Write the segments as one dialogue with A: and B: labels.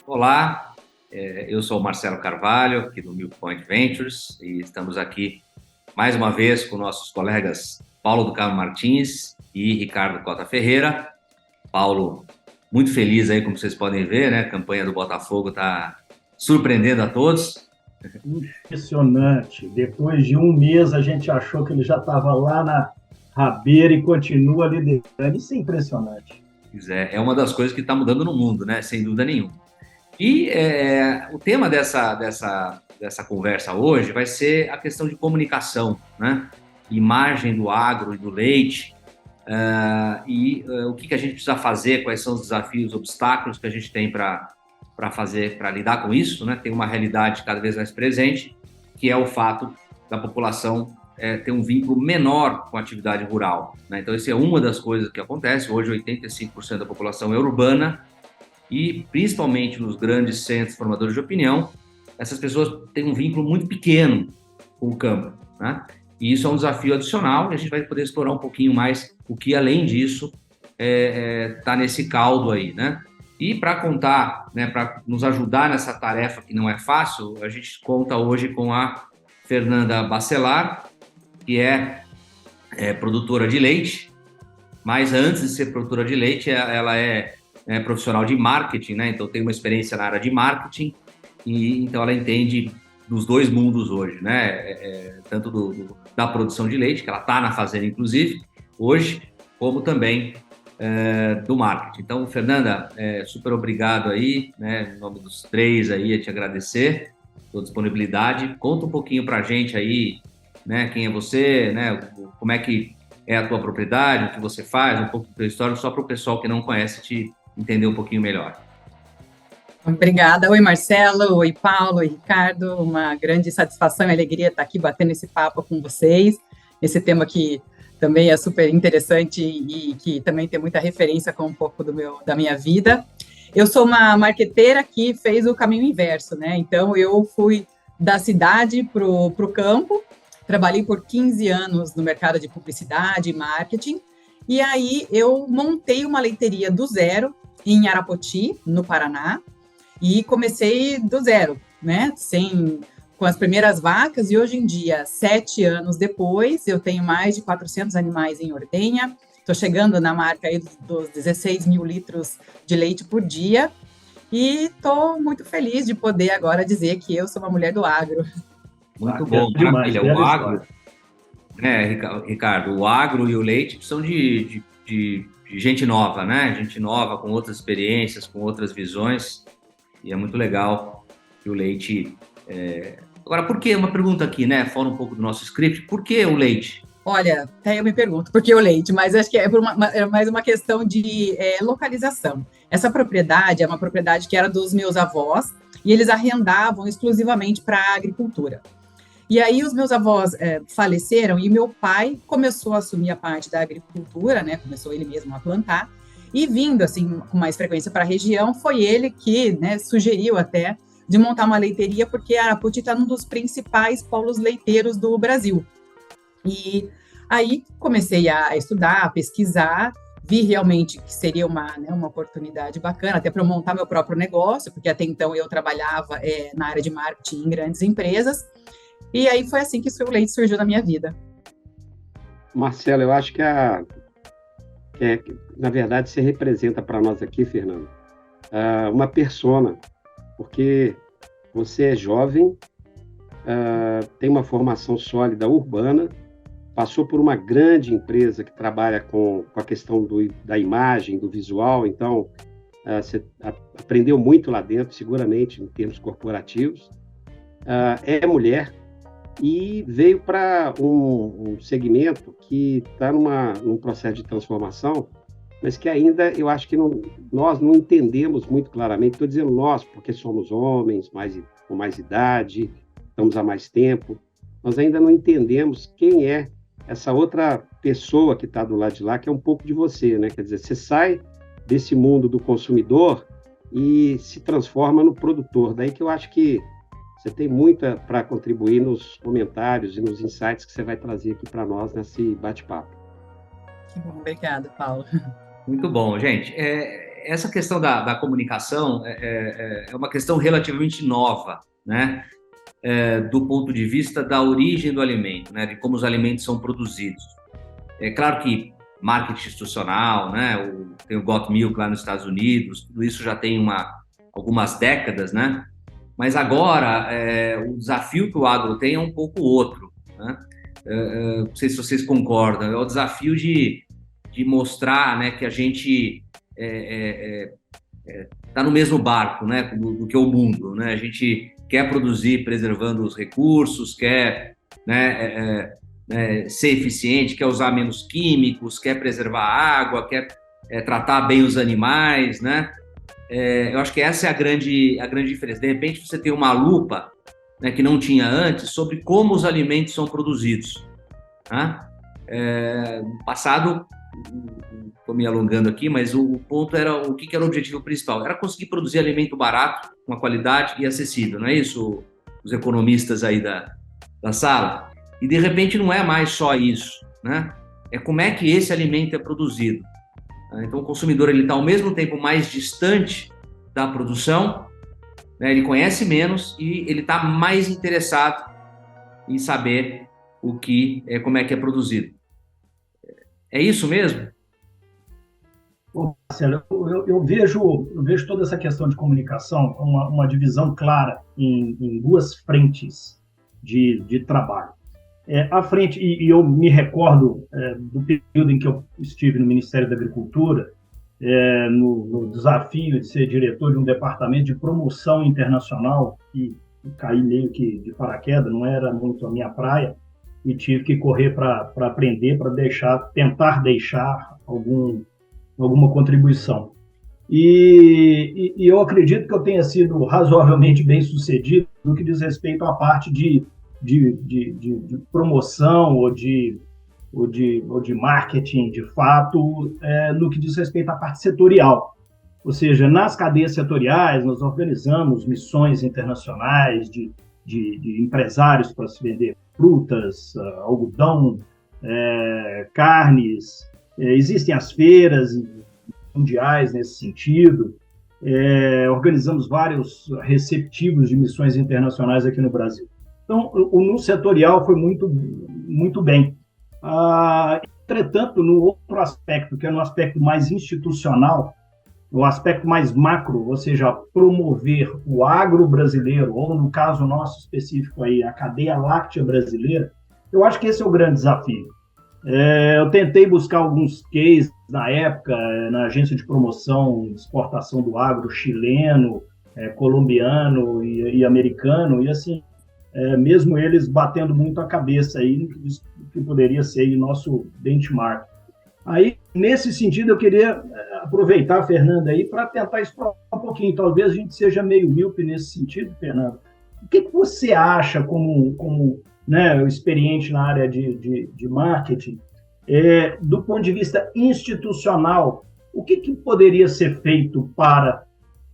A: Olá, eu sou o Marcelo Carvalho, aqui do Milk Point Ventures, e estamos aqui mais uma vez com nossos colegas Paulo do Carmo Martins e Ricardo Cota Ferreira. Paulo, muito feliz aí, como vocês podem ver, né? A campanha do Botafogo está surpreendendo a todos.
B: Impressionante. Depois de um mês, a gente achou que ele já estava lá na rabeira e continua liderando. Isso é impressionante.
A: É uma das coisas que está mudando no mundo, né? Sem dúvida nenhuma. E o tema dessa conversa hoje vai ser a questão de comunicação, né? Imagem do agro e do leite, o que a gente precisa fazer, quais são os desafios, obstáculos que a gente tem para fazer, para lidar com isso, né? Tem uma realidade cada vez mais presente, que é o fato da população ter um vínculo menor com a atividade rural, né? Então, essa é uma das coisas que acontece. Hoje, 85% da população é urbana, e principalmente nos grandes centros formadores de opinião, essas pessoas têm um vínculo muito pequeno com o campo, né? E isso é um desafio adicional, e a gente vai poder explorar um pouquinho mais o que, além disso, está nesse caldo aí, né? E para contar, né, para nos ajudar nessa tarefa que não é fácil, a gente conta hoje com a Fernanda Bacelar, que é produtora de leite, mas antes de ser produtora de leite, ela é profissional de marketing, né? Então tem uma experiência na área de marketing, e então ela entende dos dois mundos hoje, né? Tanto da produção de leite, que ela está na fazenda, inclusive, hoje, como também do marketing. Então, Fernanda, super obrigado aí, né? Em nome dos três aí, a te agradecer a sua disponibilidade. Conta um pouquinho para a gente aí, né? Quem é você, né? Como é que é a tua propriedade, o que você faz, um pouco da tua história, só para o pessoal que não conhece te entender um pouquinho melhor.
C: Obrigada. Oi, Marcelo. Oi, Paulo. Oi, Ricardo. Uma grande satisfação e alegria estar aqui batendo esse papo com vocês. Esse tema que também é super interessante e que também tem muita referência com um pouco da minha vida. Eu sou uma marqueteira que fez o caminho inverso, né? Então, eu fui da cidade para o campo, trabalhei por 15 anos no mercado de publicidade e marketing, e aí eu montei uma leiteria do zero em Arapoti, no Paraná, e comecei do zero, né? Com as primeiras vacas, e hoje em dia, 7 anos depois, eu tenho mais de 400 animais em ordenha, estou chegando na marca aí dos 16 mil litros de leite por dia, e estou muito feliz de poder agora dizer que eu sou uma mulher do agro.
A: Muito bom, maravilha. O agro, né, Ricardo, o agro e o leite são de gente nova, né? Gente nova, com outras experiências, com outras visões, e é muito legal que o leite... Agora, por que? Uma pergunta aqui, né? Fora um pouco do nosso script, por que o leite?
C: Olha, até eu me pergunto por que o leite, mas acho que é mais uma questão de localização. Essa propriedade é uma propriedade que era dos meus avós, e eles arrendavam exclusivamente para a agricultura. E aí os meus avós faleceram e meu pai começou a assumir a parte da agricultura, né? Começou ele mesmo a plantar, e vindo assim com mais frequência para a região, foi ele que, né, sugeriu até de montar uma leiteria, porque Arapoti está num dos principais polos leiteiros do Brasil. E aí comecei a estudar, a pesquisar, vi realmente que seria uma oportunidade bacana, até para montar meu próprio negócio, porque até então eu trabalhava na área de marketing em grandes empresas, e aí foi assim que o leite surgiu na minha vida.
D: Marcelo, eu acho que na verdade, você representa para nós aqui, Fernando, uma persona, porque você é jovem, tem uma formação sólida urbana, passou por uma grande empresa que trabalha com a questão da imagem, do visual, então você aprendeu muito lá dentro, seguramente, em termos corporativos, é mulher e veio para um segmento que está num processo de transformação, mas que ainda eu acho que nós não entendemos muito claramente. Estou dizendo nós, porque somos homens, com mais idade, estamos há mais tempo, nós ainda não entendemos quem é essa outra pessoa que está do lado de lá, que é um pouco de você, né? Quer dizer, você sai desse mundo do consumidor e se transforma no produtor. Daí que eu acho que você tem muito para contribuir nos comentários e nos insights que você vai trazer aqui para nós nesse bate-papo.
C: Que bom, obrigada, Paulo.
A: Muito bom, gente. essa questão da comunicação é uma questão relativamente nova, né? Do ponto de vista da origem do alimento, né? De como os alimentos são produzidos. É claro que marketing institucional, né? Tem o Got Milk lá nos Estados Unidos, tudo isso já tem algumas décadas, né? Mas agora, o desafio que o agro tem é um pouco outro, né? Não sei se vocês concordam, é o desafio de mostrar, né, que a gente está no mesmo barco, né, do que o mundo, né? A gente quer produzir preservando os recursos, quer, né, ser eficiente, quer usar menos químicos, quer preservar a água, quer tratar bem os animais, né? Eu acho que essa é a grande diferença. De repente, você tem uma lupa, né, que não tinha antes sobre como os alimentos são produzidos, né? No passado, estou me alongando aqui, mas o ponto era o que era o objetivo principal? Era conseguir produzir alimento barato, com uma qualidade e acessível, não é isso? Os economistas aí da sala. E, de repente, não é mais só isso, né? É como é que esse alimento é produzido. Então, o consumidor está, ao mesmo tempo, mais distante da produção, né? Ele conhece menos e ele está mais interessado em saber como é que é produzido. É isso mesmo?
B: Marcelo, eu vejo toda essa questão de comunicação uma divisão clara em duas frentes de trabalho. A frente, e eu me recordo do período em que eu estive no Ministério da Agricultura, no desafio de ser diretor de um departamento de promoção internacional, e caí meio que de paraquedas, não era muito a minha praia, e tive que correr para aprender, para tentar deixar alguma contribuição. E eu acredito que eu tenha sido razoavelmente bem sucedido no que diz respeito à parte de promoção ou de marketing, de fato, no que diz respeito à parte setorial. Ou seja, nas cadeias setoriais, nós organizamos missões internacionais de empresários para se vender frutas, algodão, carnes. Existem as feiras mundiais nesse sentido. Organizamos vários receptivos de missões internacionais aqui no Brasil. Então, no setorial foi muito, muito bem. Entretanto, no outro aspecto, que é no aspecto mais institucional, o aspecto mais macro, ou seja, promover o agro brasileiro, ou no caso nosso específico aí, a cadeia láctea brasileira, eu acho que esse é o grande desafio. Eu tentei buscar alguns cases na época, na agência de promoção e exportação do agro chileno, colombiano e americano, e assim, mesmo eles batendo muito a cabeça aí no que poderia ser aí nosso benchmark. Aí, nesse sentido, eu queria aproveitar, Fernanda, aí para tentar explorar um pouquinho. Talvez a gente seja meio míope nesse sentido, Fernanda. O que você acha como né, experiente na área de marketing, do ponto de vista institucional, o que poderia ser feito para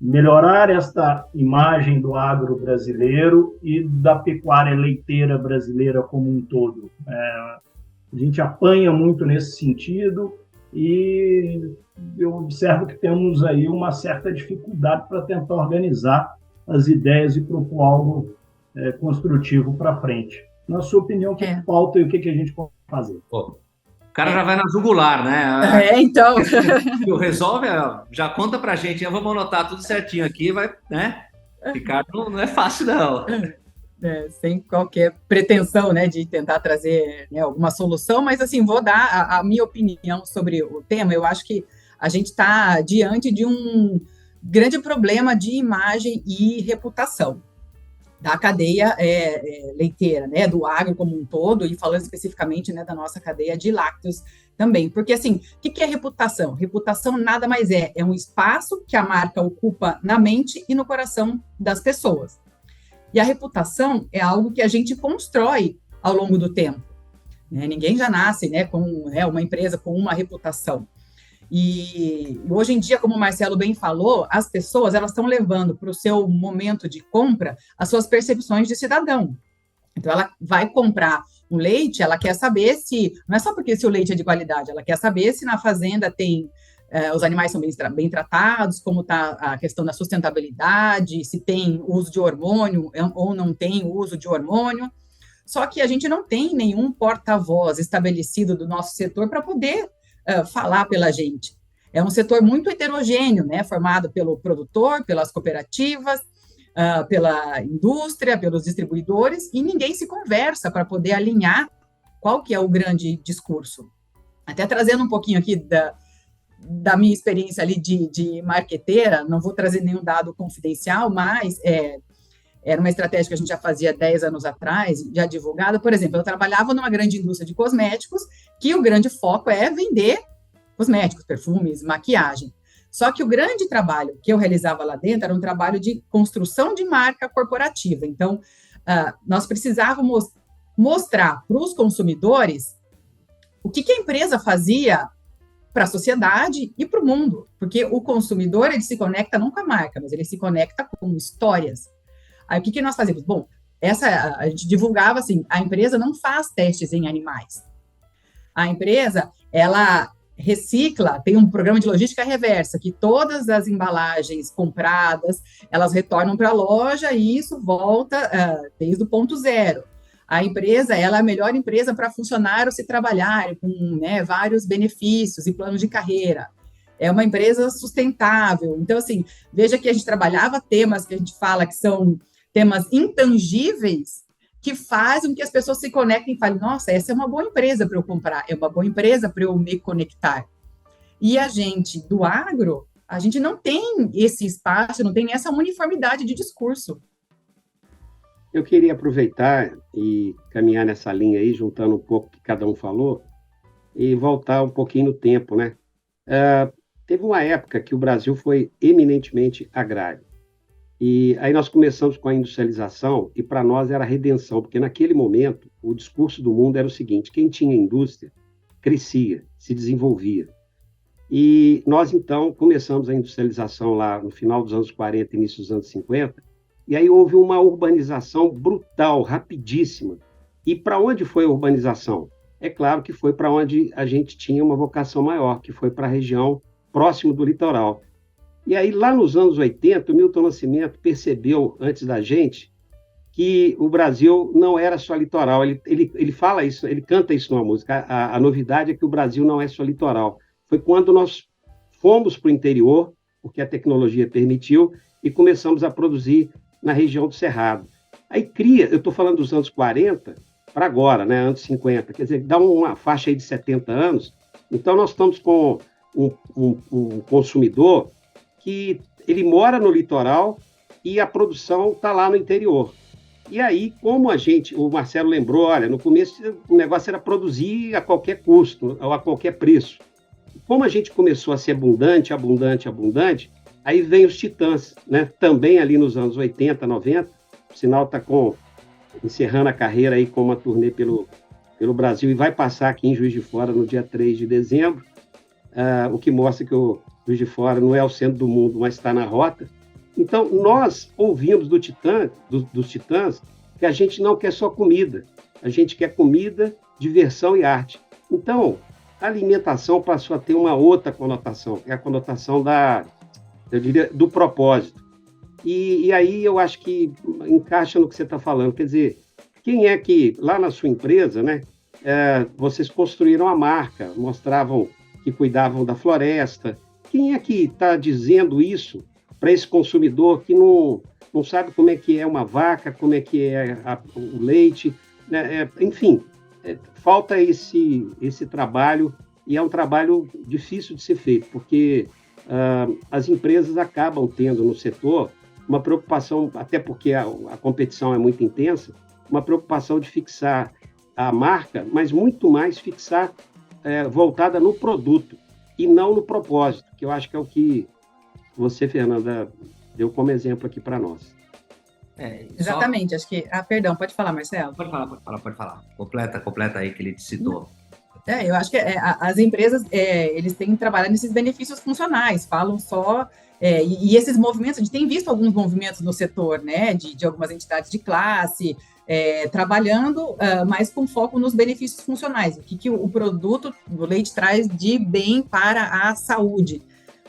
B: melhorar esta imagem do agro brasileiro e da pecuária leiteira brasileira como um todo? A gente apanha muito nesse sentido e eu observo que temos aí uma certa dificuldade para tentar organizar as ideias e propor algo construtivo para frente. Na sua opinião, o que falta e o que a gente pode fazer?
A: O cara já vai na jugular, né?
C: Então.
A: O resolve, já conta pra gente, vamos anotar tudo certinho aqui, vai, né? Ricardo, não é fácil, não.
C: Sem qualquer pretensão, né, de tentar trazer, né, alguma solução, mas assim, vou dar a minha opinião sobre o tema. Eu acho que a gente está diante de um grande problema de imagem e reputação da cadeia leiteira, né, do agro como um todo, e falando especificamente, né, da nossa cadeia de lácteos também, porque assim, o que é reputação? Reputação nada mais é um espaço que a marca ocupa na mente e no coração das pessoas. E a reputação é algo que a gente constrói ao longo do tempo. Ninguém já nasce, né, com uma empresa com uma reputação. E hoje em dia, como o Marcelo bem falou, as pessoas elas estão levando para o seu momento de compra as suas percepções de cidadão. Então, ela vai comprar um leite, ela quer saber se... Não é só porque se o leite é de qualidade, ela quer saber se na fazenda tem os animais são bem tratados, como está a questão da sustentabilidade, se tem uso de hormônio ou não tem uso de hormônio. Só que a gente não tem nenhum porta-voz estabelecido do nosso setor para poder falar pela gente. É um setor muito heterogêneo, né, formado pelo produtor, pelas cooperativas, pela indústria, pelos distribuidores, e ninguém se conversa para poder alinhar qual que é o grande discurso. Até trazendo um pouquinho aqui da minha experiência ali de marqueteira, não vou trazer nenhum dado confidencial, mas era uma estratégia que a gente já fazia 10 anos atrás, já divulgada. Por exemplo, eu trabalhava numa grande indústria de cosméticos, que o grande foco é vender cosméticos, perfumes, maquiagem. Só que o grande trabalho que eu realizava lá dentro era um trabalho de construção de marca corporativa. Então, nós precisávamos mostrar para os consumidores o que a empresa fazia para a sociedade e para o mundo, porque o consumidor, ele se conecta não com a marca, mas ele se conecta com histórias. Aí, o que nós fazíamos? Bom, a gente divulgava assim, a empresa não faz testes em animais. A empresa, ela recicla, tem um programa de logística reversa, que todas as embalagens compradas, elas retornam para a loja e isso volta desde o ponto zero. A empresa, ela é a melhor empresa para funcionário se trabalhar, com, né, vários benefícios e planos de carreira. É uma empresa sustentável. Então, assim, veja que a gente trabalhava temas que a gente fala que são temas intangíveis, que fazem com que as pessoas se conectem e falem, nossa, essa é uma boa empresa para eu comprar, é uma boa empresa para eu me conectar. E a gente, do agro, a gente não tem esse espaço, não tem essa uniformidade de discurso.
D: Eu queria aproveitar e caminhar nessa linha aí, juntando um pouco o que cada um falou, e voltar um pouquinho no tempo, né? Teve uma época que o Brasil foi eminentemente agrário. E aí nós começamos com a industrialização, e para nós era a redenção, porque naquele momento o discurso do mundo era o seguinte: quem tinha indústria crescia, se desenvolvia. E nós, então, começamos a industrialização lá no final dos anos 40, início dos anos 50, e aí houve uma urbanização brutal, rapidíssima. E para onde foi a urbanização? É claro que foi para onde a gente tinha uma vocação maior, que foi para a região próximo do litoral. E aí, lá nos anos 80, o Milton Nascimento percebeu, antes da gente, que o Brasil não era só litoral. Ele fala isso, ele canta isso numa música. A novidade é que o Brasil não é só litoral. Foi quando nós fomos para o interior, porque a tecnologia permitiu, e começamos a produzir na região do Cerrado. Aí eu estou falando dos anos 40 para agora, né, anos 50, quer dizer, dá uma faixa aí de 70 anos. Então, nós estamos com um consumidor que ele mora no litoral e a produção está lá no interior. E aí, como o Marcelo lembrou, olha, no começo o negócio era produzir a qualquer custo, ou a qualquer preço. Como a gente começou a ser abundante, aí vem os Titãs, né? Também ali nos anos 80, 90, o sinal está encerrando a carreira aí com uma turnê pelo Brasil e vai passar aqui em Juiz de Fora no dia 3 de dezembro, o que mostra que o Juiz de Fora não é o centro do mundo, mas está na rota. Então, nós ouvimos dos Titãs que a gente não quer só comida, a gente quer comida, diversão e arte. Então, a alimentação passou a ter uma outra conotação, que é a conotação do propósito. E aí eu acho que encaixa no que você está falando. Quer dizer, quem é que, lá na sua empresa, né, vocês construíram a marca, mostravam que cuidavam da floresta. Quem é que está dizendo isso para esse consumidor que não sabe como é que é uma vaca, como é que é o leite, né? Enfim, falta esse trabalho, e é um trabalho difícil de ser feito, porque as empresas acabam tendo no setor uma preocupação, até porque a competição é muito intensa, uma preocupação de fixar a marca, mas muito mais fixar voltada no produto e não no propósito, que eu acho que é o que você, Fernanda, deu como exemplo aqui para nós.
C: Exatamente, acho que... perdão, pode falar, Marcelo.
A: Pode falar. Completa aí que ele te citou.
C: Eu acho que as empresas, eles têm trabalhado nesses benefícios funcionais, falam só... e esses movimentos, a gente tem visto alguns movimentos no setor, né, de algumas entidades de classe, trabalhando mais com foco nos benefícios funcionais, o que o produto do leite traz de bem para a saúde.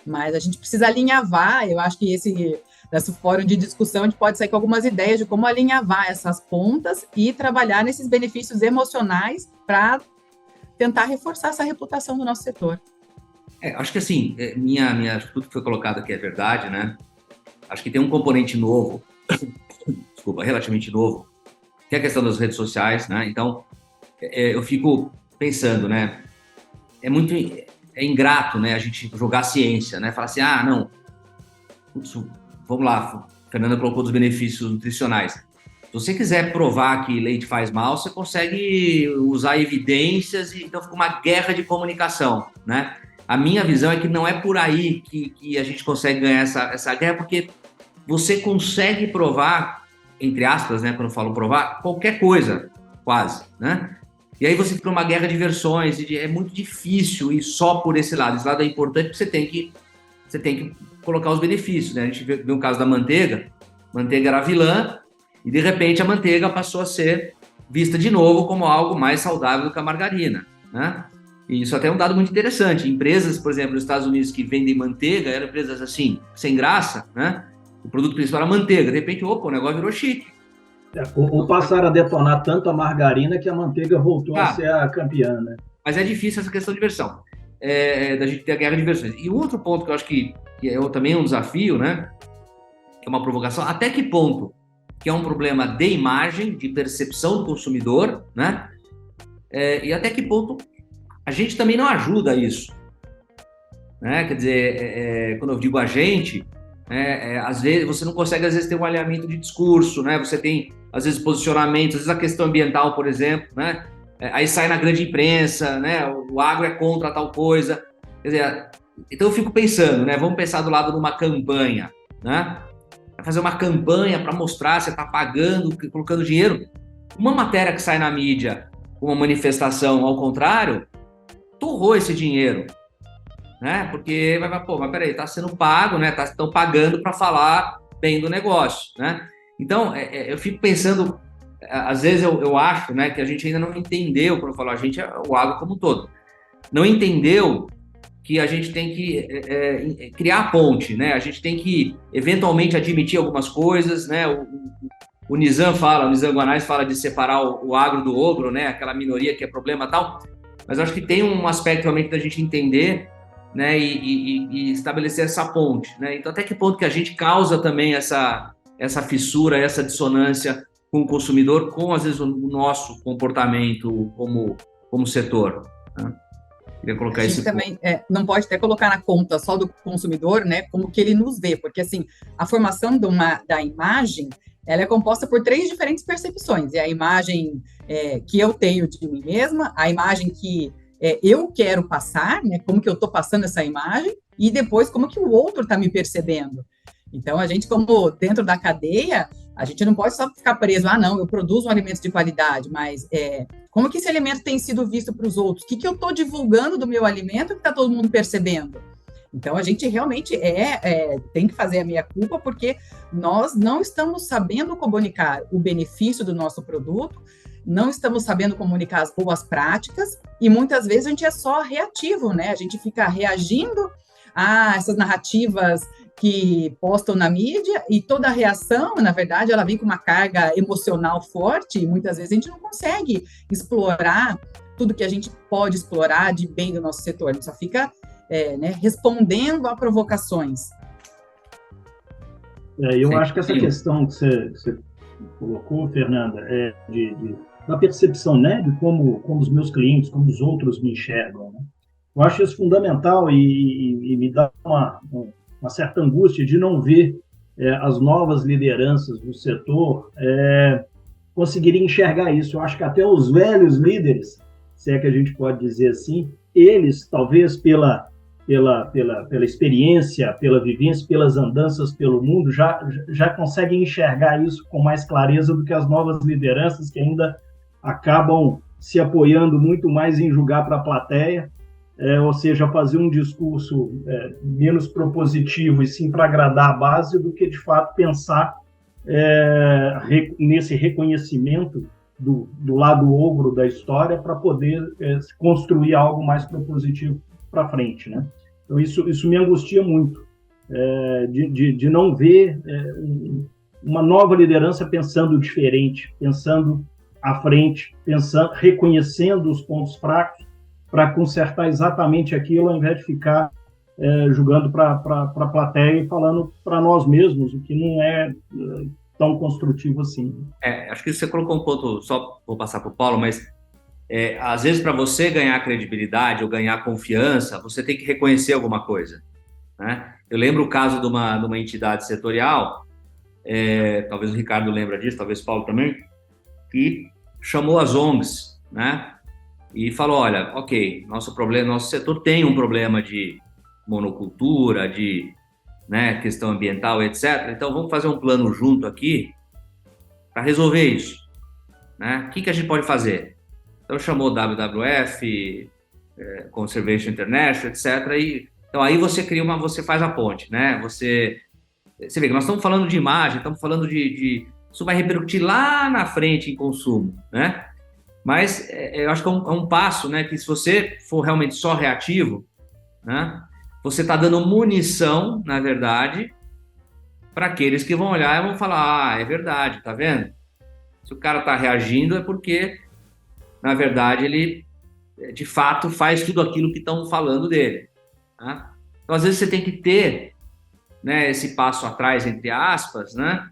C: Mas a gente precisa alinhavar, eu acho que nesse fórum de discussão a gente pode sair com algumas ideias de como alinhavar essas pontas e trabalhar nesses benefícios emocionais para tentar reforçar essa reputação do nosso setor.
A: Acho que assim, tudo que foi colocado aqui é verdade, né? Acho que tem um componente novo, desculpa, relativamente novo, que é a questão das redes sociais, né? Então, eu fico pensando, né? É ingrato, né? A gente jogar ciência, né? Falar assim, não, vamos lá, a Fernanda colocou dos benefícios nutricionais. Se você quiser provar que leite faz mal, você consegue usar evidências, e então fica uma guerra de comunicação, né? A minha visão é que não é por aí que a gente consegue ganhar essa guerra, porque você consegue provar, entre aspas, né, quando eu falo provar, qualquer coisa, quase, né? E aí você fica numa guerra de versões, é muito difícil ir só por esse lado. Esse lado é importante porque você tem que colocar os benefícios, né? A gente viu o caso da manteiga era vilã, e de repente a manteiga passou a ser vista de novo como algo mais saudável do que a margarina, né? E isso até é um dado muito interessante. Empresas, por exemplo, nos Estados Unidos que vendem manteiga, eram empresas assim, sem graça, né? O produto principal era a manteiga. De repente, o negócio virou chique.
B: Ou passaram a detonar tanto a margarina que a manteiga voltou a ser a campeã, né?
A: Mas é difícil essa questão de versão, da gente ter a guerra de versões. E outro ponto que eu acho que é também um desafio, né? Que é uma provocação, até que ponto que é um problema de imagem, de percepção do consumidor, né? E até que ponto a gente também não ajuda isso, né? Quer dizer, quando eu digo a gente, às vezes você não consegue ter um alinhamento de discurso, né? Você tem às vezes posicionamentos, às vezes a questão ambiental, por exemplo, né? Aí sai na grande imprensa, né? O agro é contra tal coisa. Quer dizer, então eu fico pensando, né? Vamos pensar do lado de uma campanha, né? Vai fazer uma campanha para mostrar você está pagando, colocando dinheiro. Uma matéria que sai na mídia, uma manifestação ao contrário, torrou esse dinheiro, né? Porque mas peraí, está sendo pago, né? Estão pagando para falar bem do negócio, né? Então, eu fico pensando, às vezes eu acho, né, que a gente ainda não entendeu, quando eu falo a gente, é o agro como um todo, não entendeu que a gente tem que criar a ponte, né? A gente tem que, eventualmente, admitir algumas coisas, né? O Nizam Guanais fala de separar o agro do ogro, né? Aquela minoria que é problema e tal, mas eu acho que tem um aspecto realmente da gente entender, né? E estabelecer essa ponte, né? Então, até que ponto que a gente causa também essa fissura, essa dissonância com o consumidor, com, às vezes, o nosso comportamento como setor, né? Queria colocar
C: a gente também não pode até colocar na conta só do consumidor, né, como que ele nos vê, porque assim, a formação da imagem, ela é composta por 3 diferentes percepções, é a imagem que eu tenho de mim mesma, a imagem que eu quero passar, né, como que eu estou passando essa imagem, e depois como que o outro está me percebendo. Então, a gente, como dentro da cadeia, a gente não pode só ficar preso, não, eu produzo um alimento de qualidade, mas como que esse alimento tem sido visto para os outros? O que eu estou divulgando do meu alimento que está todo mundo percebendo? Então, a gente realmente tem que fazer a meia-culpa, porque nós não estamos sabendo comunicar o benefício do nosso produto, não estamos sabendo comunicar as boas práticas, e muitas vezes a gente é só reativo, né? A gente fica reagindo a essas narrativas que postam na mídia, e toda a reação, na verdade, ela vem com uma carga emocional forte, e muitas vezes a gente não consegue explorar tudo que a gente pode explorar de bem do nosso setor, a gente só fica respondendo a provocações.
B: Eu acho que essa questão que você colocou, Fernanda, da percepção, né, de como os meus clientes, como os outros me enxergam, né? Eu acho isso fundamental e me dá uma certa angústia de não ver as novas lideranças do setor conseguirem enxergar isso. Eu acho que até os velhos líderes, se é que a gente pode dizer assim, eles, talvez pela experiência, pela vivência, pelas andanças pelo mundo, já conseguem enxergar isso com mais clareza do que as novas lideranças, que ainda acabam se apoiando muito mais em julgar para a plateia, ou seja, fazer um discurso menos propositivo e sim para agradar a base, do que, de fato, pensar nesse reconhecimento do lado ogro da história para poder construir algo mais propositivo para frente, né? Então, isso me angustia muito, de não ver uma nova liderança pensando diferente, pensando à frente, reconhecendo os pontos fracos para consertar exatamente aquilo, ao invés de ficar jogando para a plateia e falando para nós mesmos, o que não é tão construtivo assim.
A: Acho que você colocou um ponto, só vou passar para o Paulo, mas às vezes para você ganhar credibilidade ou ganhar confiança, você tem que reconhecer alguma coisa, né? Eu lembro o caso de uma entidade setorial, talvez o Ricardo lembra disso, talvez o Paulo também, que chamou as ONGs, né? E falou, olha, ok, nosso setor tem um problema de monocultura, de questão ambiental, etc. Então, vamos fazer um plano junto aqui para resolver isso, né? O que a gente pode fazer? Então, chamou WWF, Conservation International, etc. Então, aí você faz a ponte, né? Você vê que nós estamos falando de imagem, estamos falando isso vai repercutir lá na frente em consumo, né? Mas eu acho que é um passo, né? Que se você for realmente só reativo, né? Você está dando munição, na verdade, para aqueles que vão olhar e vão falar, é verdade, tá vendo? Se o cara está reagindo é porque, na verdade, ele, de fato, faz tudo aquilo que estão falando dele. Né? Então, às vezes, você tem que ter, né, esse passo atrás, entre aspas, né,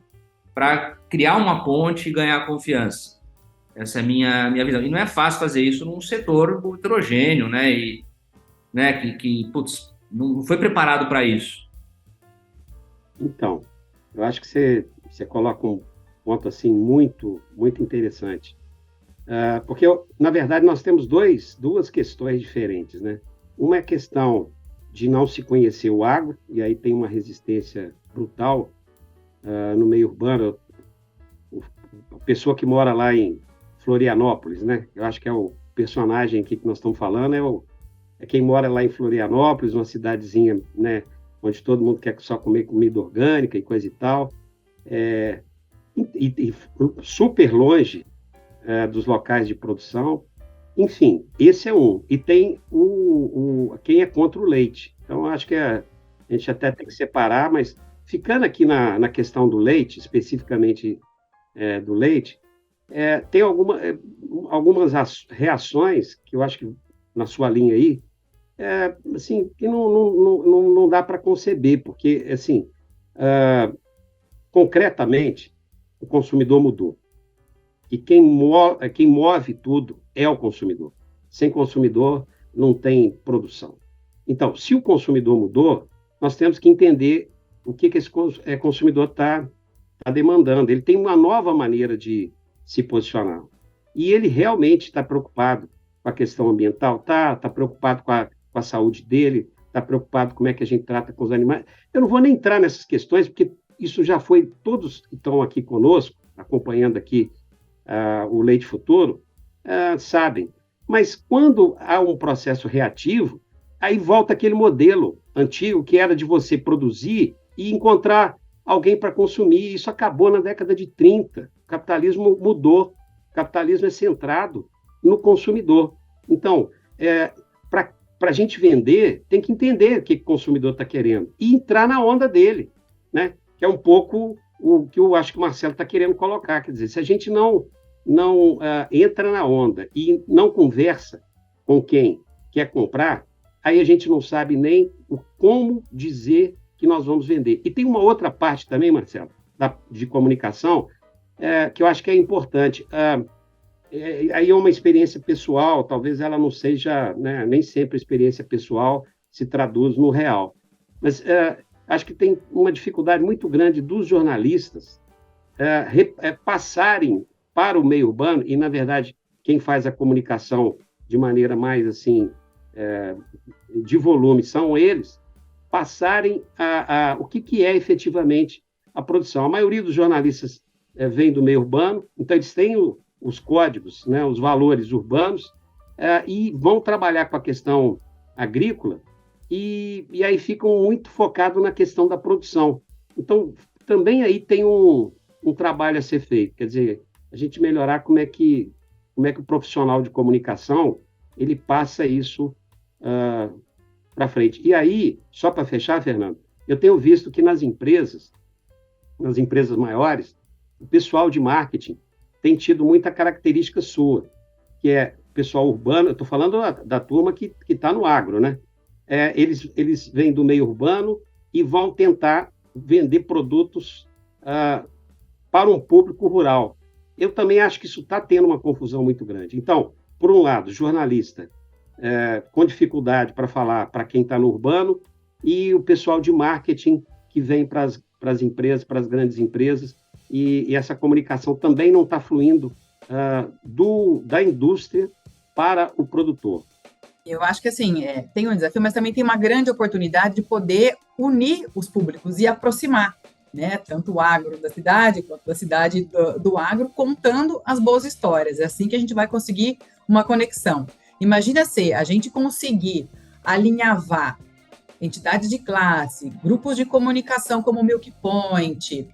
A: para criar uma ponte e ganhar confiança. Essa é a minha visão. E não é fácil fazer isso num setor heterogêneo, né, e, né, putz, não foi preparado para isso.
D: Então, eu acho que você coloca um ponto assim muito, muito interessante. Porque, na verdade, nós temos duas questões diferentes, né? Uma é a questão de não se conhecer o agro, e aí tem uma resistência brutal no meio urbano. A pessoa que mora lá em Florianópolis, né? Eu acho que é o personagem aqui que nós estamos falando, é quem mora lá em Florianópolis, uma cidadezinha, né, onde todo mundo quer só comer comida orgânica e coisa e tal, e super longe dos locais de produção. Enfim, esse é um. E tem quem é contra o leite. Então, acho que a gente até tem que separar, mas ficando aqui na questão do leite, especificamente do leite, tem algumas reações que eu acho que na sua linha aí, assim, que não dá para conceber, porque, assim, concretamente, o consumidor mudou. E quem move tudo é o consumidor. Sem consumidor, não tem produção. Então, se o consumidor mudou, nós temos que entender o que esse consumidor está demandando. Ele tem uma nova maneira de se posicionar. E ele realmente está preocupado com a questão ambiental, está preocupado com a saúde dele, está preocupado com como é que a gente trata com os animais. Eu não vou nem entrar nessas questões, porque isso já foi, todos que estão aqui conosco, acompanhando aqui o Leite Futuro, sabem. Mas quando há um processo reativo, aí volta aquele modelo antigo que era de você produzir e encontrar alguém para consumir. Isso acabou na década de 30. O capitalismo mudou. O capitalismo é centrado no consumidor. Então, para a gente vender, tem que entender o que o consumidor está querendo e entrar na onda dele, né? Que é um pouco o que eu acho que o Marcelo está querendo colocar. Quer dizer, se a gente não entra na onda e não conversa com quem quer comprar, aí a gente não sabe nem como dizer que nós vamos vender. E tem uma outra parte também, Marcelo, de comunicação, que eu acho que é importante. Aí é uma experiência pessoal, talvez ela não seja, né, nem sempre a experiência pessoal se traduz no real. Mas acho que tem uma dificuldade muito grande dos jornalistas passarem para o meio urbano, e, na verdade, quem faz a comunicação de maneira mais, assim, de volume são eles, passarem o que é efetivamente a produção. A maioria dos jornalistas vem do meio urbano, então eles têm os códigos, né, os valores urbanos, e vão trabalhar com a questão agrícola, e aí ficam muito focados na questão da produção. Então, também aí tem um trabalho a ser feito, quer dizer, a gente melhorar como é que o profissional de comunicação ele passa isso para frente. E aí, só para fechar, Fernando, eu tenho visto que nas empresas maiores, o pessoal de marketing tem tido muita característica sua, que é pessoal urbano, eu estou falando da turma que está no agro, né? Eles vêm do meio urbano e vão tentar vender produtos para um público rural. Eu também acho que isso está tendo uma confusão muito grande. Então, por um lado, jornalista com dificuldade para falar para quem está no urbano e o pessoal de marketing que vem para as empresas, para as grandes empresas, e essa comunicação também não está fluindo da indústria para o produtor.
C: Eu acho que, assim, tem um desafio, mas também tem uma grande oportunidade de poder unir os públicos e aproximar, né? Tanto o agro da cidade, quanto da cidade do agro, contando as boas histórias. É assim que a gente vai conseguir uma conexão. Imagina se a gente conseguir alinhavar entidades de classe, grupos de comunicação como o Milk Point,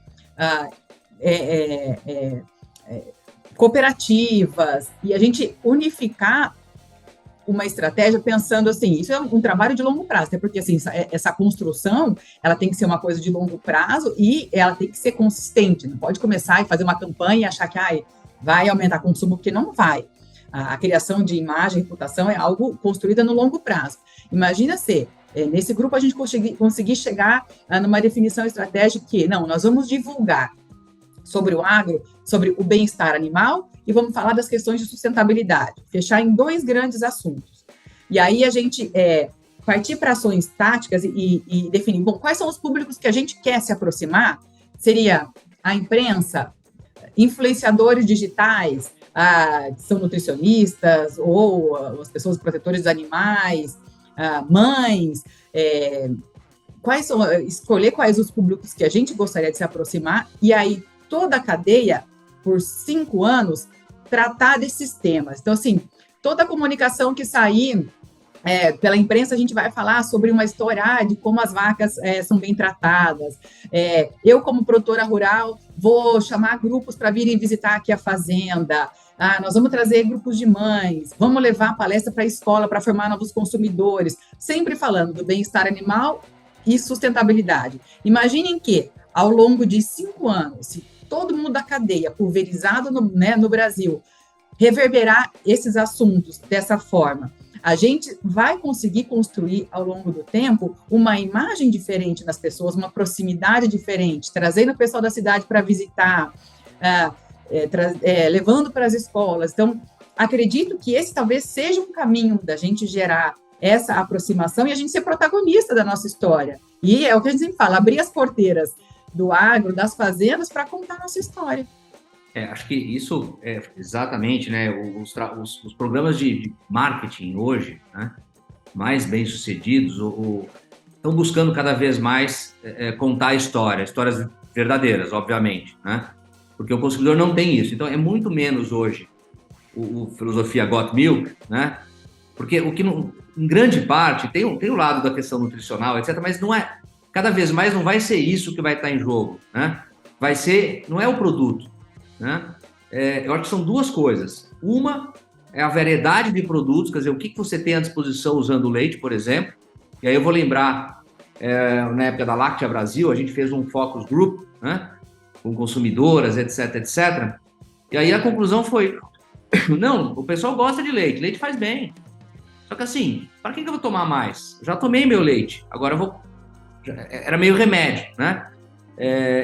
C: cooperativas, e a gente unificar uma estratégia pensando assim, isso é um trabalho de longo prazo, até porque assim, essa construção, ela tem que ser uma coisa de longo prazo e ela tem que ser consistente, não pode começar e fazer uma campanha e achar que vai aumentar o consumo, porque não vai. A criação de imagem, reputação é algo construída no longo prazo. Imagina se nesse grupo a gente conseguir chegar numa definição estratégica que, não, nós vamos divulgar sobre o agro, sobre o bem-estar animal, e vamos falar das questões de sustentabilidade, fechar em 2 grandes assuntos. E aí a gente partir para ações táticas e definir, bom, quais são os públicos que a gente quer se aproximar? Seria a imprensa, influenciadores digitais, que são nutricionistas, ou as pessoas protetoras dos animais, mães, escolher quais os públicos que a gente gostaria de se aproximar, e aí toda a cadeia, por 5 anos, tratar desses temas. Então, assim, toda a comunicação que sair pela imprensa, a gente vai falar sobre uma história de como as vacas são bem tratadas. Eu, como produtora rural, vou chamar grupos para virem visitar aqui a fazenda. Nós vamos trazer grupos de mães, vamos levar palestra para a escola para formar novos consumidores, sempre falando do bem-estar animal e sustentabilidade. Imaginem que, ao longo de 5 anos, se todo mundo da cadeia, pulverizado no Brasil, reverberar esses assuntos dessa forma, a gente vai conseguir construir, ao longo do tempo, uma imagem diferente das pessoas, uma proximidade diferente, trazendo o pessoal da cidade para visitar, levando para as escolas. Então, acredito que esse talvez seja um caminho da gente gerar essa aproximação e a gente ser protagonista da nossa história. E é o que a gente sempre fala, abrir as porteiras do agro, das fazendas, para contar a nossa história.
A: Acho que isso é exatamente, né? Os programas de marketing hoje, né, mais bem-sucedidos, estão buscando cada vez mais contar histórias verdadeiras, obviamente, né? Porque o consumidor não tem isso. Então, é muito menos hoje o filosofia Got Milk, né? Porque o que, em grande parte, tem o lado da questão nutricional, etc., mas não é, cada vez mais não vai ser isso que vai estar em jogo, né? Não é o produto, né? Eu acho que são 2 coisas. Uma é a variedade de produtos, quer dizer, o que você tem à disposição usando o leite, por exemplo. E aí eu vou lembrar, na época da Láctea Brasil, a gente fez um focus group, né, com consumidoras, etc, etc. E aí a conclusão foi, não, o pessoal gosta de leite faz bem. Só que assim, para que eu vou tomar mais? Já tomei meu leite, agora eu vou... Era meio remédio, né?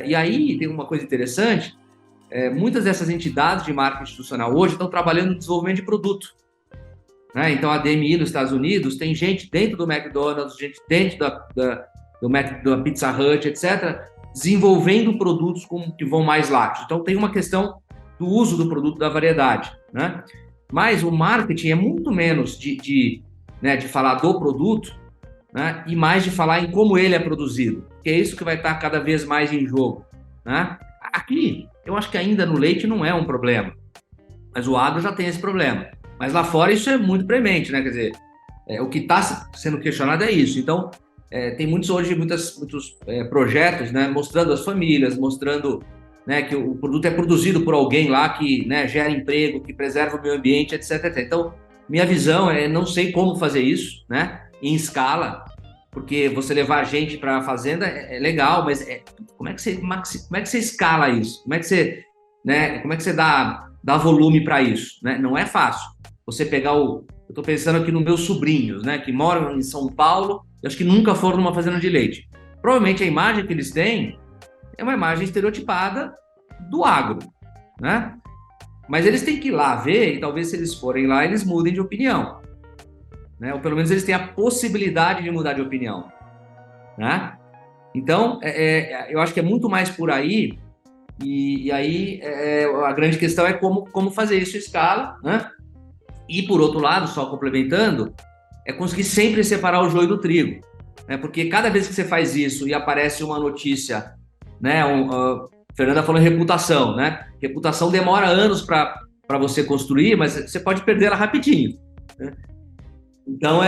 A: E aí tem uma coisa interessante, muitas dessas entidades de marketing institucional hoje estão trabalhando no desenvolvimento de produto, né? Então, a DMI nos Estados Unidos tem gente dentro do McDonald's, gente dentro da Pizza Hut, etc., desenvolvendo produtos que vão mais lácteos. Então, tem uma questão do uso do produto, da variedade, né? Mas o marketing é muito menos de falar do produto, né, e mais de falar em como ele é produzido, que é isso que vai estar cada vez mais em jogo, né? Aqui, eu acho que ainda no leite não é um problema, mas o agro já tem esse problema. Mas lá fora isso é muito premente, né? Quer dizer, o que está sendo questionado é isso. Então, tem muitos projetos, né, mostrando as famílias, mostrando né, que o produto é produzido por alguém lá que, né, gera emprego, que preserva o meio ambiente, etc, etc. Então, minha visão é, não sei como fazer isso, né, em escala, porque você levar gente para a fazenda é legal, mas como é que você escala isso? Como é que você, né, como é que você dá volume para isso, né? Não é fácil. Você pegar eu estou pensando aqui nos meus sobrinhos, né, que moram em São Paulo, eu acho que nunca foram numa fazenda de leite. Provavelmente a imagem que eles têm é uma imagem estereotipada do agro, né? Mas eles têm que ir lá ver, e talvez se eles forem lá, eles mudem de opinião, né? Ou pelo menos eles têm a possibilidade de mudar de opinião, né? Então, eu acho que é muito mais por aí, e aí a grande questão é como fazer isso em escala, né? E, por outro lado, só complementando, é conseguir sempre separar o joio do trigo, né? Porque cada vez que você faz isso e aparece uma notícia, né? Fernanda falou em reputação, né? Reputação demora anos para você construir, mas você pode perder ela rapidinho, né? Então,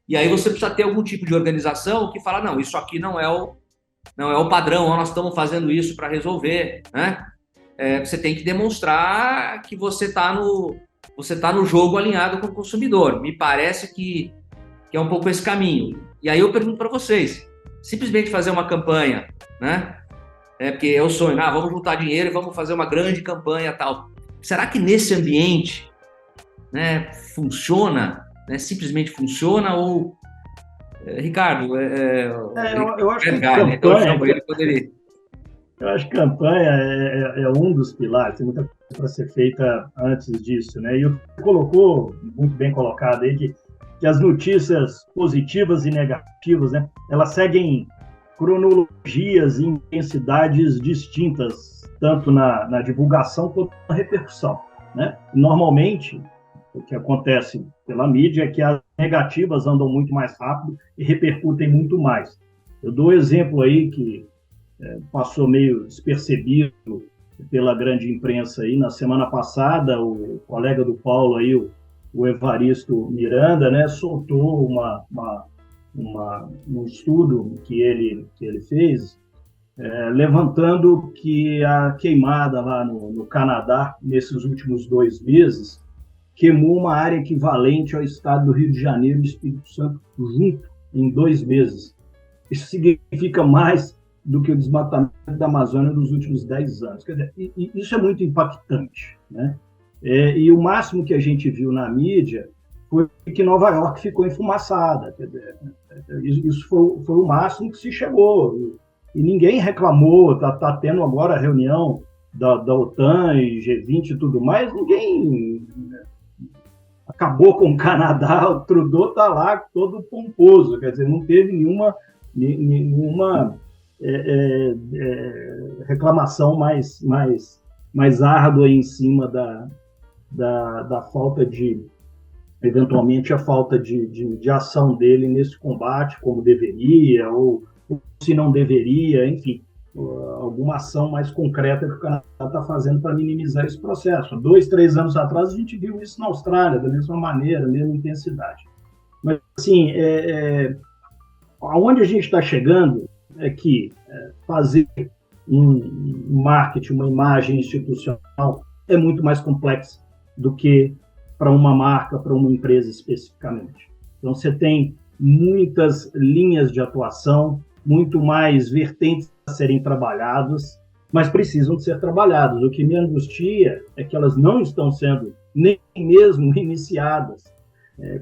A: e aí você precisa ter algum tipo de organização que fala, não, isso aqui não é o padrão, nós estamos fazendo isso para resolver, né? Você tem que demonstrar que você está no jogo alinhado com o consumidor. Me parece que é um pouco esse caminho. E aí eu pergunto para vocês, simplesmente fazer uma campanha, né? Porque eu sonho, vamos juntar dinheiro e vamos fazer uma grande campanha tal. Será que nesse ambiente, né, funciona, né, simplesmente funciona? Ou, Ricardo,
B: eu acho que
A: campanha, né? Então eu chamo ele quando ele...
B: Eu acho que campanha é um dos pilares, tem muita coisa para ser feita antes disso, né? E o que colocou, muito bem colocado aí, que as notícias positivas e negativas, né, elas seguem cronologias e intensidades distintas, tanto na divulgação quanto na repercussão, né? Normalmente, o que acontece pela mídia é que as negativas andam muito mais rápido e repercutem muito mais. Eu dou um exemplo aí que passou meio despercebido pela grande imprensa aí. Na semana passada, o colega do Paulo aí, o Evaristo Miranda, né, soltou um estudo que ele fez, levantando que a queimada lá no Canadá, nesses últimos 2 meses, queimou uma área equivalente ao estado do Rio de Janeiro e Espírito Santo junto em 2 meses. Isso significa mais do que o desmatamento da Amazônia nos últimos 10 anos. Quer dizer, isso é muito impactante, né? E o máximo que a gente viu na mídia foi que Nova York ficou enfumaçada. Quer dizer, isso foi o máximo que se chegou. E ninguém reclamou, está tendo agora a reunião da OTAN e G20 e tudo mais, ninguém acabou com o Canadá, o Trudeau está lá todo pomposo, quer dizer, não teve nenhuma reclamação mais árdua em cima da falta eventualmente a falta de ação dele nesse combate, como deveria, ou se não deveria, enfim, alguma ação mais concreta que o Canadá está fazendo para minimizar esse processo. 2, 3 anos atrás a gente viu isso na Austrália, da mesma maneira, mesma intensidade. Mas, assim, aonde a gente está chegando é que fazer um marketing, uma imagem institucional é muito mais complexo do que para uma marca, para uma empresa especificamente. Então, você tem muitas linhas de atuação, muito mais vertentes a serem trabalhadas, mas precisam de ser trabalhadas. O que me angustia é que elas não estão sendo nem mesmo iniciadas,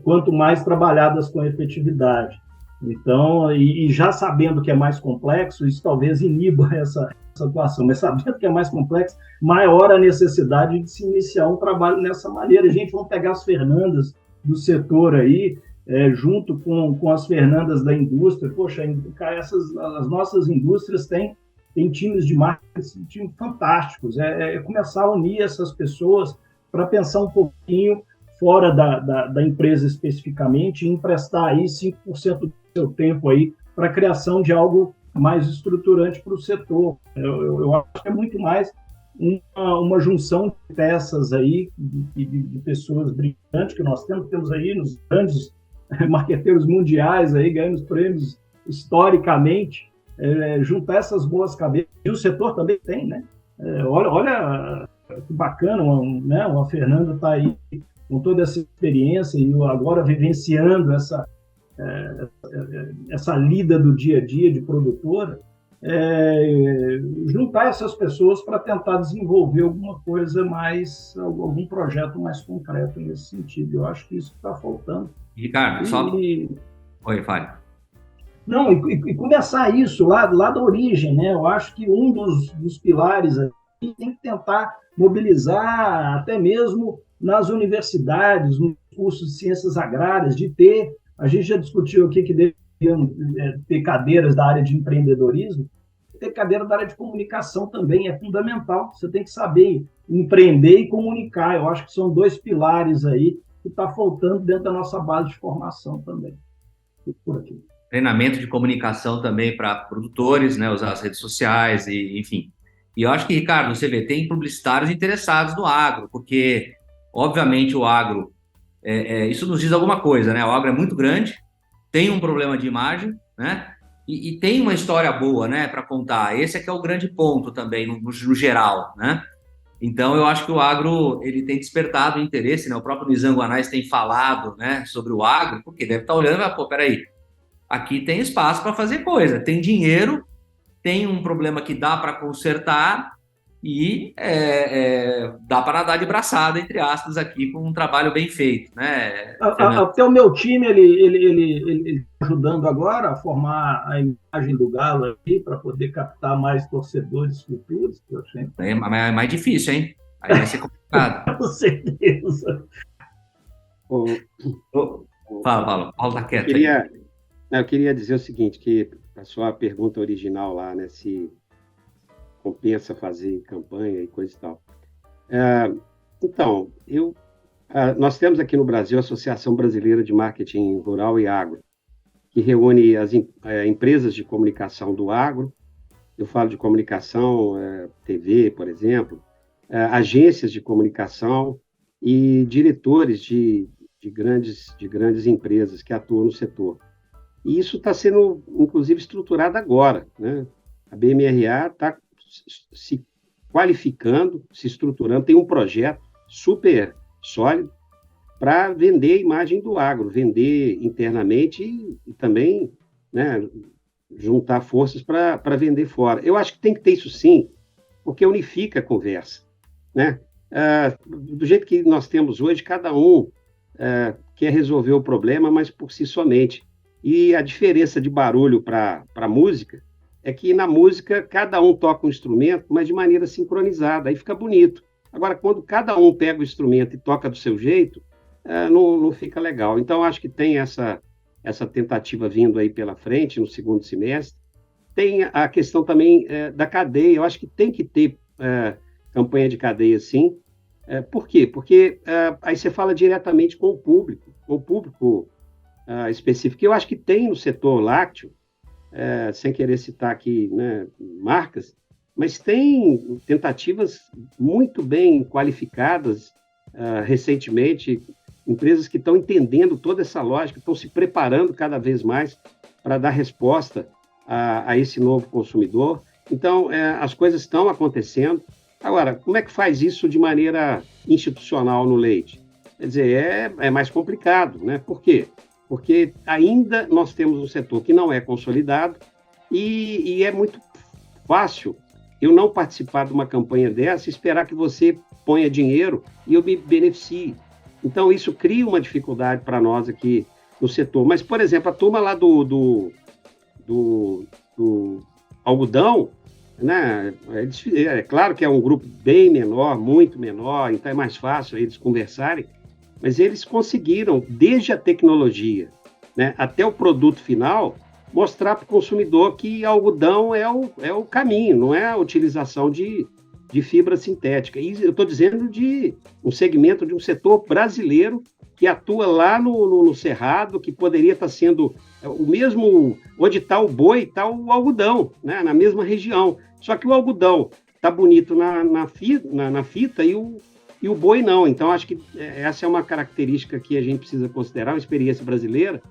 B: quanto mais trabalhadas com efetividade. Então, e já sabendo que é mais complexo, isso talvez iniba essa atuação, mas sabendo que é mais complexo, maior a necessidade de se iniciar um trabalho nessa maneira. Gente, vamos pegar as Fernandas do setor aí, junto com as Fernandas da indústria. Poxa, as nossas indústrias têm times de marketing fantásticos. Começar a unir essas pessoas para pensar um pouquinho fora da empresa especificamente e emprestar aí 5% do seu tempo aí para a criação de algo mais estruturante para o setor. Eu acho que é muito mais uma junção de peças aí, de pessoas brilhantes que nós temos aí nos grandes marqueteiros mundiais, aí, ganhando prêmios historicamente, juntar essas boas cabeças, e o setor também tem, né? Olha que bacana, né? O Fernando está aí com toda essa experiência e agora vivenciando essa lida do dia a dia de produtora, juntar essas pessoas para tentar desenvolver alguma coisa mais, algum projeto mais concreto nesse sentido. Eu acho que isso está faltando.
A: Ricardo, Oi, fale.
B: Não, e começar isso lá da origem, né? Eu acho que um dos pilares aqui tem que tentar mobilizar até mesmo nas universidades, nos cursos de ciências agrárias, a gente já discutiu aqui que deveriam ter cadeiras da área de empreendedorismo, ter cadeira da área de comunicação também é fundamental. Você tem que saber empreender e comunicar. Eu acho que são 2 pilares aí que está faltando dentro da nossa base de formação também. Por aqui.
A: Treinamento de comunicação também para produtores, né, usar as redes sociais, e enfim. E eu acho que, Ricardo, você vê, tem publicitários interessados no agro, porque, obviamente, o agro, isso nos diz alguma coisa, né? O agro é muito grande, tem um problema de imagem, né? E tem uma história boa, né, para contar. Esse é que é o grande ponto também, no geral, né? Então, eu acho que o agro, ele tem despertado o interesse, né? O próprio Nizam Guanais tem falado, né, sobre o agro, porque deve estar olhando e vai, pô, peraí, aqui tem espaço para fazer coisa, tem dinheiro, tem um problema que dá para consertar e dá para nadar de braçada, entre aspas, aqui com um trabalho bem feito, né?
B: Até o meu time, ele ajudando agora a formar a imagem do Galo aqui para poder captar mais torcedores futuros.
A: É mais difícil, hein? Aí vai ser complicado.
B: Com certeza.
A: Fala, Paulo tá quieto.
D: Eu queria dizer o seguinte, que a sua pergunta original lá, né, se compensa fazer campanha e coisa e tal. Então, nós temos aqui no Brasil a Associação Brasileira de Marketing Rural e Agro, que reúne as empresas de comunicação do agro, eu falo de comunicação, TV, por exemplo, agências de comunicação e diretores de grandes empresas que atuam no setor. E isso está sendo, inclusive, estruturado agora, né? A BMRA está se qualificando, se estruturando, tem um projeto super sólido para vender a imagem do agro, vender internamente e também, né, juntar forças para vender fora. Eu acho que tem que ter isso sim, porque unifica a conversa, né? Do jeito que nós temos hoje, cada um quer resolver o problema, mas por si somente. E a diferença de barulho para a música é que na música cada um toca um instrumento, mas de maneira sincronizada, aí fica bonito. Agora, quando cada um pega o instrumento e toca do seu jeito, não fica legal. Então, acho que tem essa tentativa vindo aí pela frente, no segundo semestre. Tem a questão também da cadeia. Eu acho que tem que ter campanha de cadeia, sim. Por quê? Porque aí você fala diretamente com o público específico. Eu acho que tem no setor lácteo, sem querer citar aqui, né, marcas, mas tem tentativas muito bem qualificadas recentemente, empresas que estão entendendo toda essa lógica, estão se preparando cada vez mais para dar resposta a esse novo consumidor. Então, as coisas estão acontecendo. Agora, como é que faz isso de maneira institucional no leite? Quer dizer, é mais complicado, né? Por quê? Porque ainda nós temos um setor que não é consolidado e é muito fácil eu não participar de uma campanha dessa e esperar que você ponha dinheiro e eu me beneficie. Então, isso cria uma dificuldade para nós aqui no setor. Mas, por exemplo, a turma lá do algodão, né? É claro que é um grupo bem menor, muito menor, então é mais fácil eles conversarem, mas eles conseguiram, desde a tecnologia, né, até o produto final, mostrar para o consumidor que algodão é o caminho, não é a utilização de fibra sintética. E eu estou dizendo de um segmento, de um setor brasileiro que atua lá no Cerrado, que poderia estar sendo o mesmo, onde está o boi, está o algodão, né, na mesma região. Só que o algodão está bonito na fita e o boi não. Então, acho que essa é uma característica que a gente precisa considerar, uma experiência brasileira.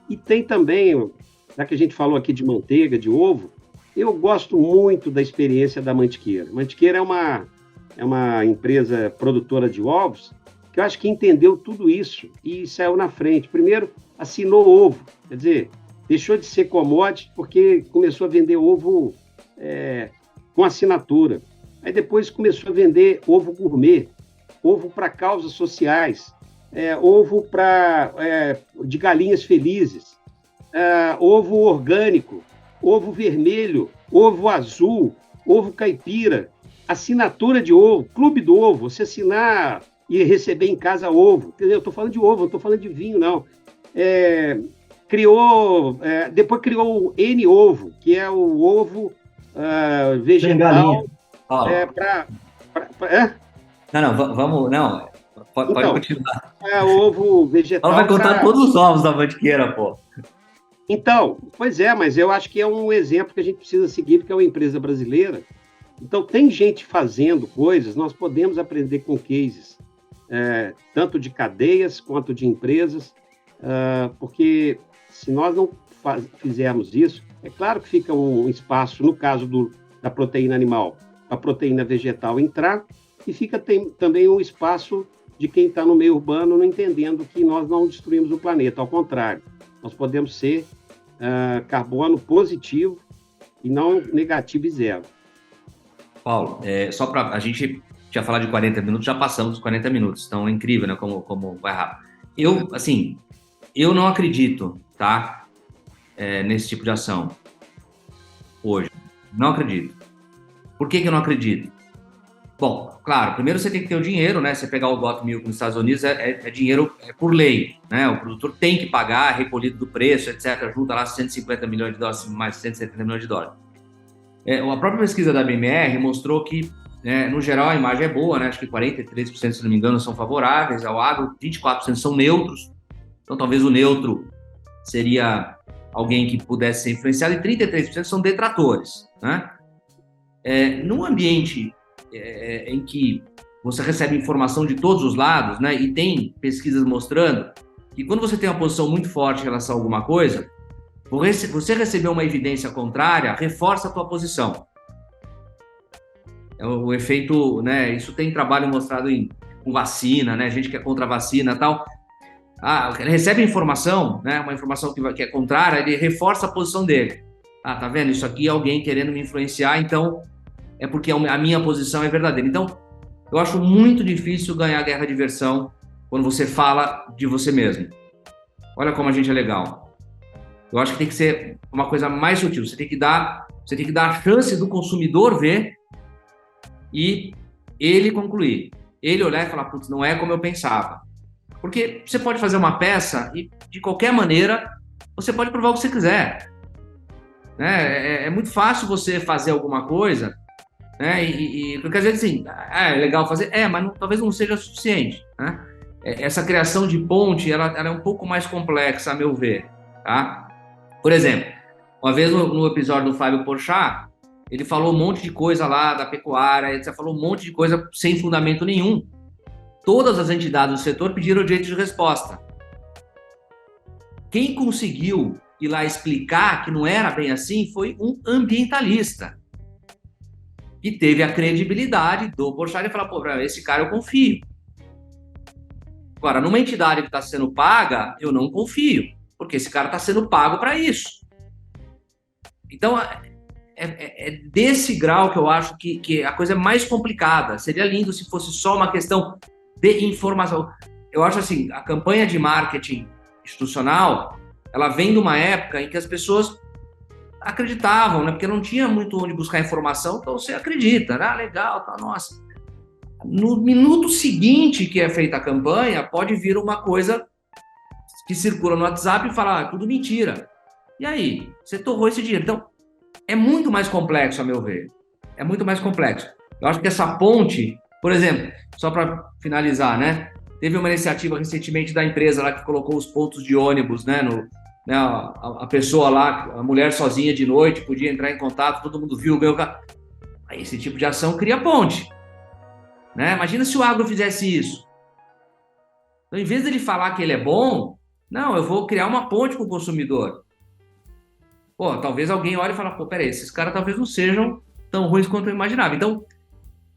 D: E tem também, já que a gente falou aqui de manteiga, de ovo, Eu gosto muito da experiência da Mantiqueira. Mantiqueira é uma empresa produtora de ovos que eu acho que entendeu tudo isso e saiu na frente. Primeiro, assinou ovo, quer dizer, deixou de ser commodity porque começou a vender ovo com assinatura. Aí depois começou a vender ovo gourmet, ovo para causas sociais, ovo de galinhas felizes, ovo orgânico, ovo vermelho, ovo azul, ovo caipira, assinatura de ovo, clube do ovo, você assinar e receber em casa ovo. Quer dizer, eu estou falando de ovo, não estou falando de vinho, não. Depois criou o N-ovo, que é o ovo vegetal.
A: Pode continuar.
D: Ovo vegetal.
A: Ela vai contar todos os ovos da Mantiqueira, pô.
D: Então, pois é, mas eu acho que é um exemplo que a gente precisa seguir, porque é uma empresa brasileira. Então, tem gente fazendo coisas, nós podemos aprender com cases, tanto de cadeias quanto de empresas, porque se nós não fizermos isso, é claro que fica um espaço, no caso da proteína animal, a proteína vegetal entrar, e fica também um espaço de quem está no meio urbano não entendendo que nós não destruímos o planeta, ao contrário, nós podemos ser carbono positivo e não negativo e zero.
A: Paulo, só para a gente tinha falado de 40 minutos, já passamos dos 40 minutos, então é incrível, né, como vai rápido. Eu não acredito, tá, nesse tipo de ação hoje, não acredito. Por que eu não acredito? Bom, claro, primeiro você tem que ter o dinheiro, né? Você pegar o Got Milk nos Estados Unidos é dinheiro por lei, né? O produtor tem que pagar, recolhido do preço, etc. Junta lá 150 milhões de dólares, mais 170 milhões de dólares. A própria pesquisa da BMR mostrou que, no geral, a imagem é boa, né? Acho que 43%, se não me engano, são favoráveis ao agro, 24% são neutros. Então, talvez o neutro seria alguém que pudesse ser influenciado, e 33% são detratores, né? Num ambiente em que você recebe informação de todos os lados, né, e tem pesquisas mostrando que quando você tem uma posição muito forte em relação a alguma coisa, você receber uma evidência contrária reforça a tua posição. O efeito, né, isso tem trabalho mostrado com vacina, né, gente que é contra a vacina e tal. Ele recebe informação, né, uma informação que é contrária, ele reforça a posição dele. Tá vendo? Isso aqui é alguém querendo me influenciar, então é porque a minha posição é verdadeira. Então, eu acho muito difícil ganhar a guerra de versão quando você fala de você mesmo. Olha como a gente é legal. Eu acho que tem que ser uma coisa mais sutil. Você tem que dar a chance do consumidor ver e ele concluir. Ele olhar e falar, putz, não é como eu pensava. Porque você pode fazer uma peça e, de qualquer maneira, você pode provar o que você quiser. É muito fácil você fazer alguma coisa, né? Porque às vezes assim, é legal fazer, mas talvez não seja suficiente, né? Essa criação de ponte, ela é um pouco mais complexa, a meu ver, tá? Por exemplo, uma vez no episódio do Fábio Porchat, ele falou um monte de coisa lá da pecuária, ele falou um monte de coisa sem fundamento nenhum. Todas as entidades do setor pediram direito de resposta. Quem conseguiu ir lá explicar que não era bem assim foi um ambientalista, que teve a credibilidade do Porchat e falar, pô, esse cara eu confio. Agora, numa entidade que está sendo paga, eu não confio, porque esse cara está sendo pago para isso. Então, é desse grau que eu acho que a coisa é mais complicada. Seria lindo se fosse só uma questão de informação. Eu acho assim, a campanha de marketing institucional, ela vem de uma época em que as pessoas acreditavam, né? Porque não tinha muito onde buscar informação, então você acredita, né? Legal, tá, nossa. No minuto seguinte que é feita a campanha, pode vir uma coisa que circula no WhatsApp e fala, tudo mentira. E aí? Você torrou esse dinheiro. Então, é muito mais complexo, a meu ver. É muito mais complexo. Eu acho que essa ponte, por exemplo, só para finalizar, né? Teve uma iniciativa recentemente da empresa lá que colocou os pontos de ônibus, né? A pessoa lá, a mulher sozinha de noite, podia entrar em contato, todo mundo viu, ganhou. Aí esse tipo de ação cria ponte. Né? Imagina se o agro fizesse isso. Então, em vez dele falar que ele é bom, não, eu vou criar uma ponte com o consumidor. pô, talvez alguém olhe e fale, pô, peraí, esses caras talvez não sejam tão ruins quanto eu imaginava. Então,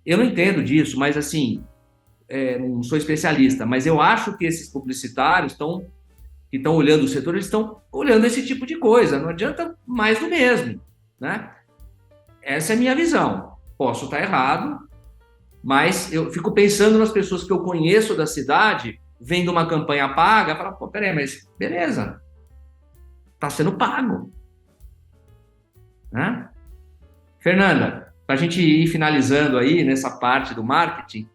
A: eu não entendo disso, mas assim, não sou especialista, mas eu acho que esses publicitários que estão olhando o setor, eles estão olhando esse tipo de coisa, não adianta mais do mesmo, né? Essa é a minha visão. Posso estar errado, mas eu fico pensando nas pessoas que eu conheço da cidade, vendo uma campanha paga, fala, pô, peraí, mas beleza, está sendo pago, né? Fernanda, para a gente ir finalizando aí nessa parte do marketing,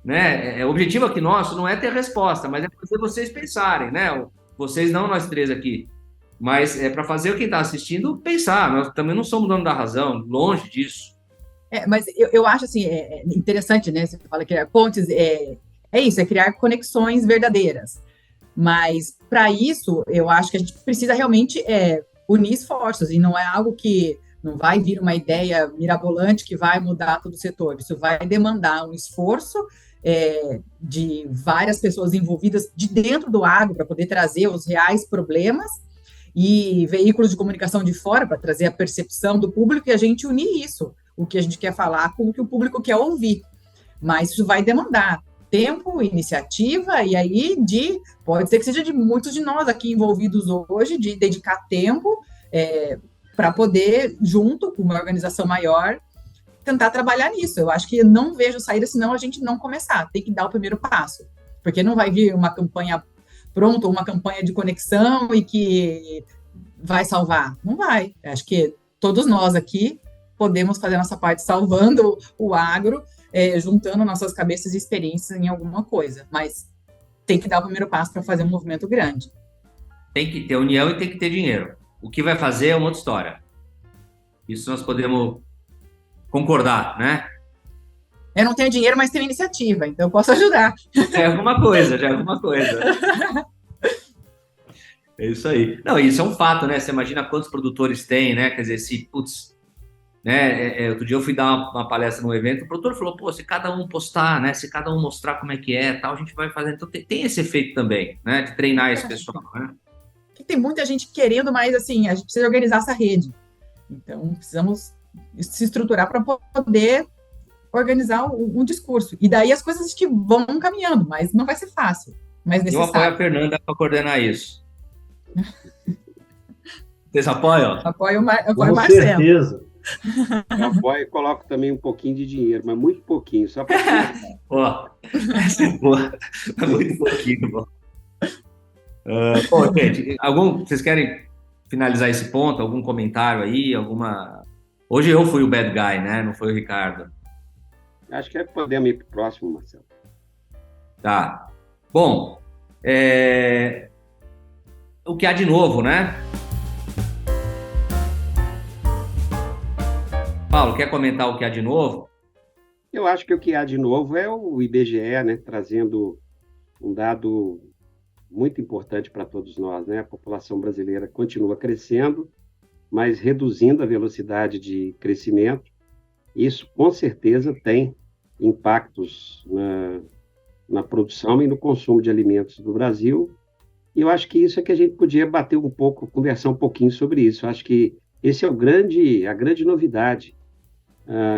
A: né? O objetivo aqui nosso não é ter resposta, mas é fazer vocês pensarem, né? Vocês não, nós três aqui, mas é para fazer quem está assistindo pensar. Nós também não somos dono da razão, longe disso.
C: Mas eu acho assim, interessante, né? Você fala criar pontes, isso, é criar conexões verdadeiras. Mas para isso, eu acho que a gente precisa realmente unir esforços, e não é algo que não vai vir uma ideia mirabolante que vai mudar todo o setor. Isso vai demandar um esforço de várias pessoas envolvidas de dentro do agro para poder trazer os reais problemas, e veículos de comunicação de fora para trazer a percepção do público, e a gente unir isso, o que a gente quer falar com o que o público quer ouvir. Mas isso vai demandar tempo, iniciativa, e aí pode ser que seja de muitos de nós aqui envolvidos hoje, de dedicar tempo para poder, junto com uma organização maior, tentar trabalhar nisso. Eu acho que não vejo saída senão a gente não começar, tem que dar o primeiro passo, porque não vai vir uma campanha pronta, uma campanha de conexão e que vai salvar. Não vai. Eu acho que todos nós aqui podemos fazer a nossa parte salvando o agro, juntando nossas cabeças e experiências em alguma coisa, mas tem que dar o primeiro passo para fazer um movimento grande.
A: Tem que ter união e tem que ter dinheiro. O que vai fazer é uma outra história. Isso nós podemos concordar, né?
C: Eu não tenho dinheiro, mas tenho iniciativa, então eu posso ajudar.
A: Já é alguma coisa. É isso aí. Não, isso é um fato, né? Você imagina quantos produtores tem, né? Quer dizer, né? Outro dia eu fui dar uma palestra num evento, o produtor falou, pô, se cada um postar, né? Se cada um mostrar como é que tal, a gente vai fazer. Então tem esse efeito também, né? De treinar esse pessoal, né?
C: Tem muita gente querendo, mas assim, a gente precisa organizar essa rede. Então, precisamos se estruturar para poder organizar um discurso. E daí as coisas que vão caminhando, mas não vai ser fácil, mas necessário.
A: Eu apoio a Fernanda para coordenar isso. Vocês apoiam?
C: Apoio o Marcelo.
B: Com certeza.
D: Eu apoio e coloco também um pouquinho de dinheiro, mas muito pouquinho, só para...
A: Pô, muito pouquinho, pô. Gente, vocês querem finalizar esse ponto? Algum comentário aí? Hoje eu fui o bad guy, né? Não foi o Ricardo.
D: Acho que podemos ir para o próximo, Marcelo.
A: Tá. Bom, o que há de novo, né? Paulo, quer comentar o que há de novo?
D: Eu acho que o que há de novo é o IBGE, né? Trazendo um dado muito importante para todos nós, né? A população brasileira continua crescendo, mas reduzindo a velocidade de crescimento. Isso, com certeza, tem impactos na produção e no consumo de alimentos do Brasil. E eu acho que isso é que a gente podia bater um pouco, conversar um pouquinho sobre isso. Eu acho que esse é a grande novidade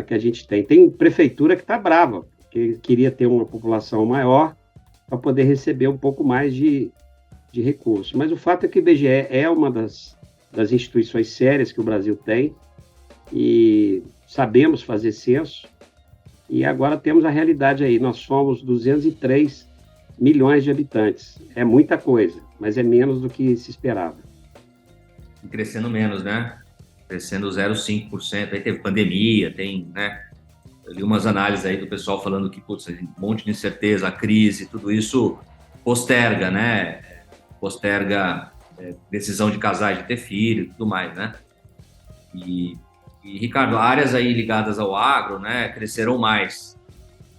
D: que a gente tem. Tem prefeitura que está brava, porque queria ter uma população maior para poder receber um pouco mais de recursos. Mas o fato é que o IBGE é uma das instituições sérias que o Brasil tem, e sabemos fazer censo, e agora temos a realidade aí. Nós somos 203 milhões de habitantes. É muita coisa, mas é menos do que se esperava.
A: E crescendo menos, né? Crescendo 0,5%. Aí teve pandemia, né? Eu li umas análises aí do pessoal falando que, um monte de incerteza, a crise, tudo isso posterga, né? Posterga decisão de casar, de ter filho e tudo mais, né? E, Ricardo, áreas aí ligadas ao agro, né, cresceram mais.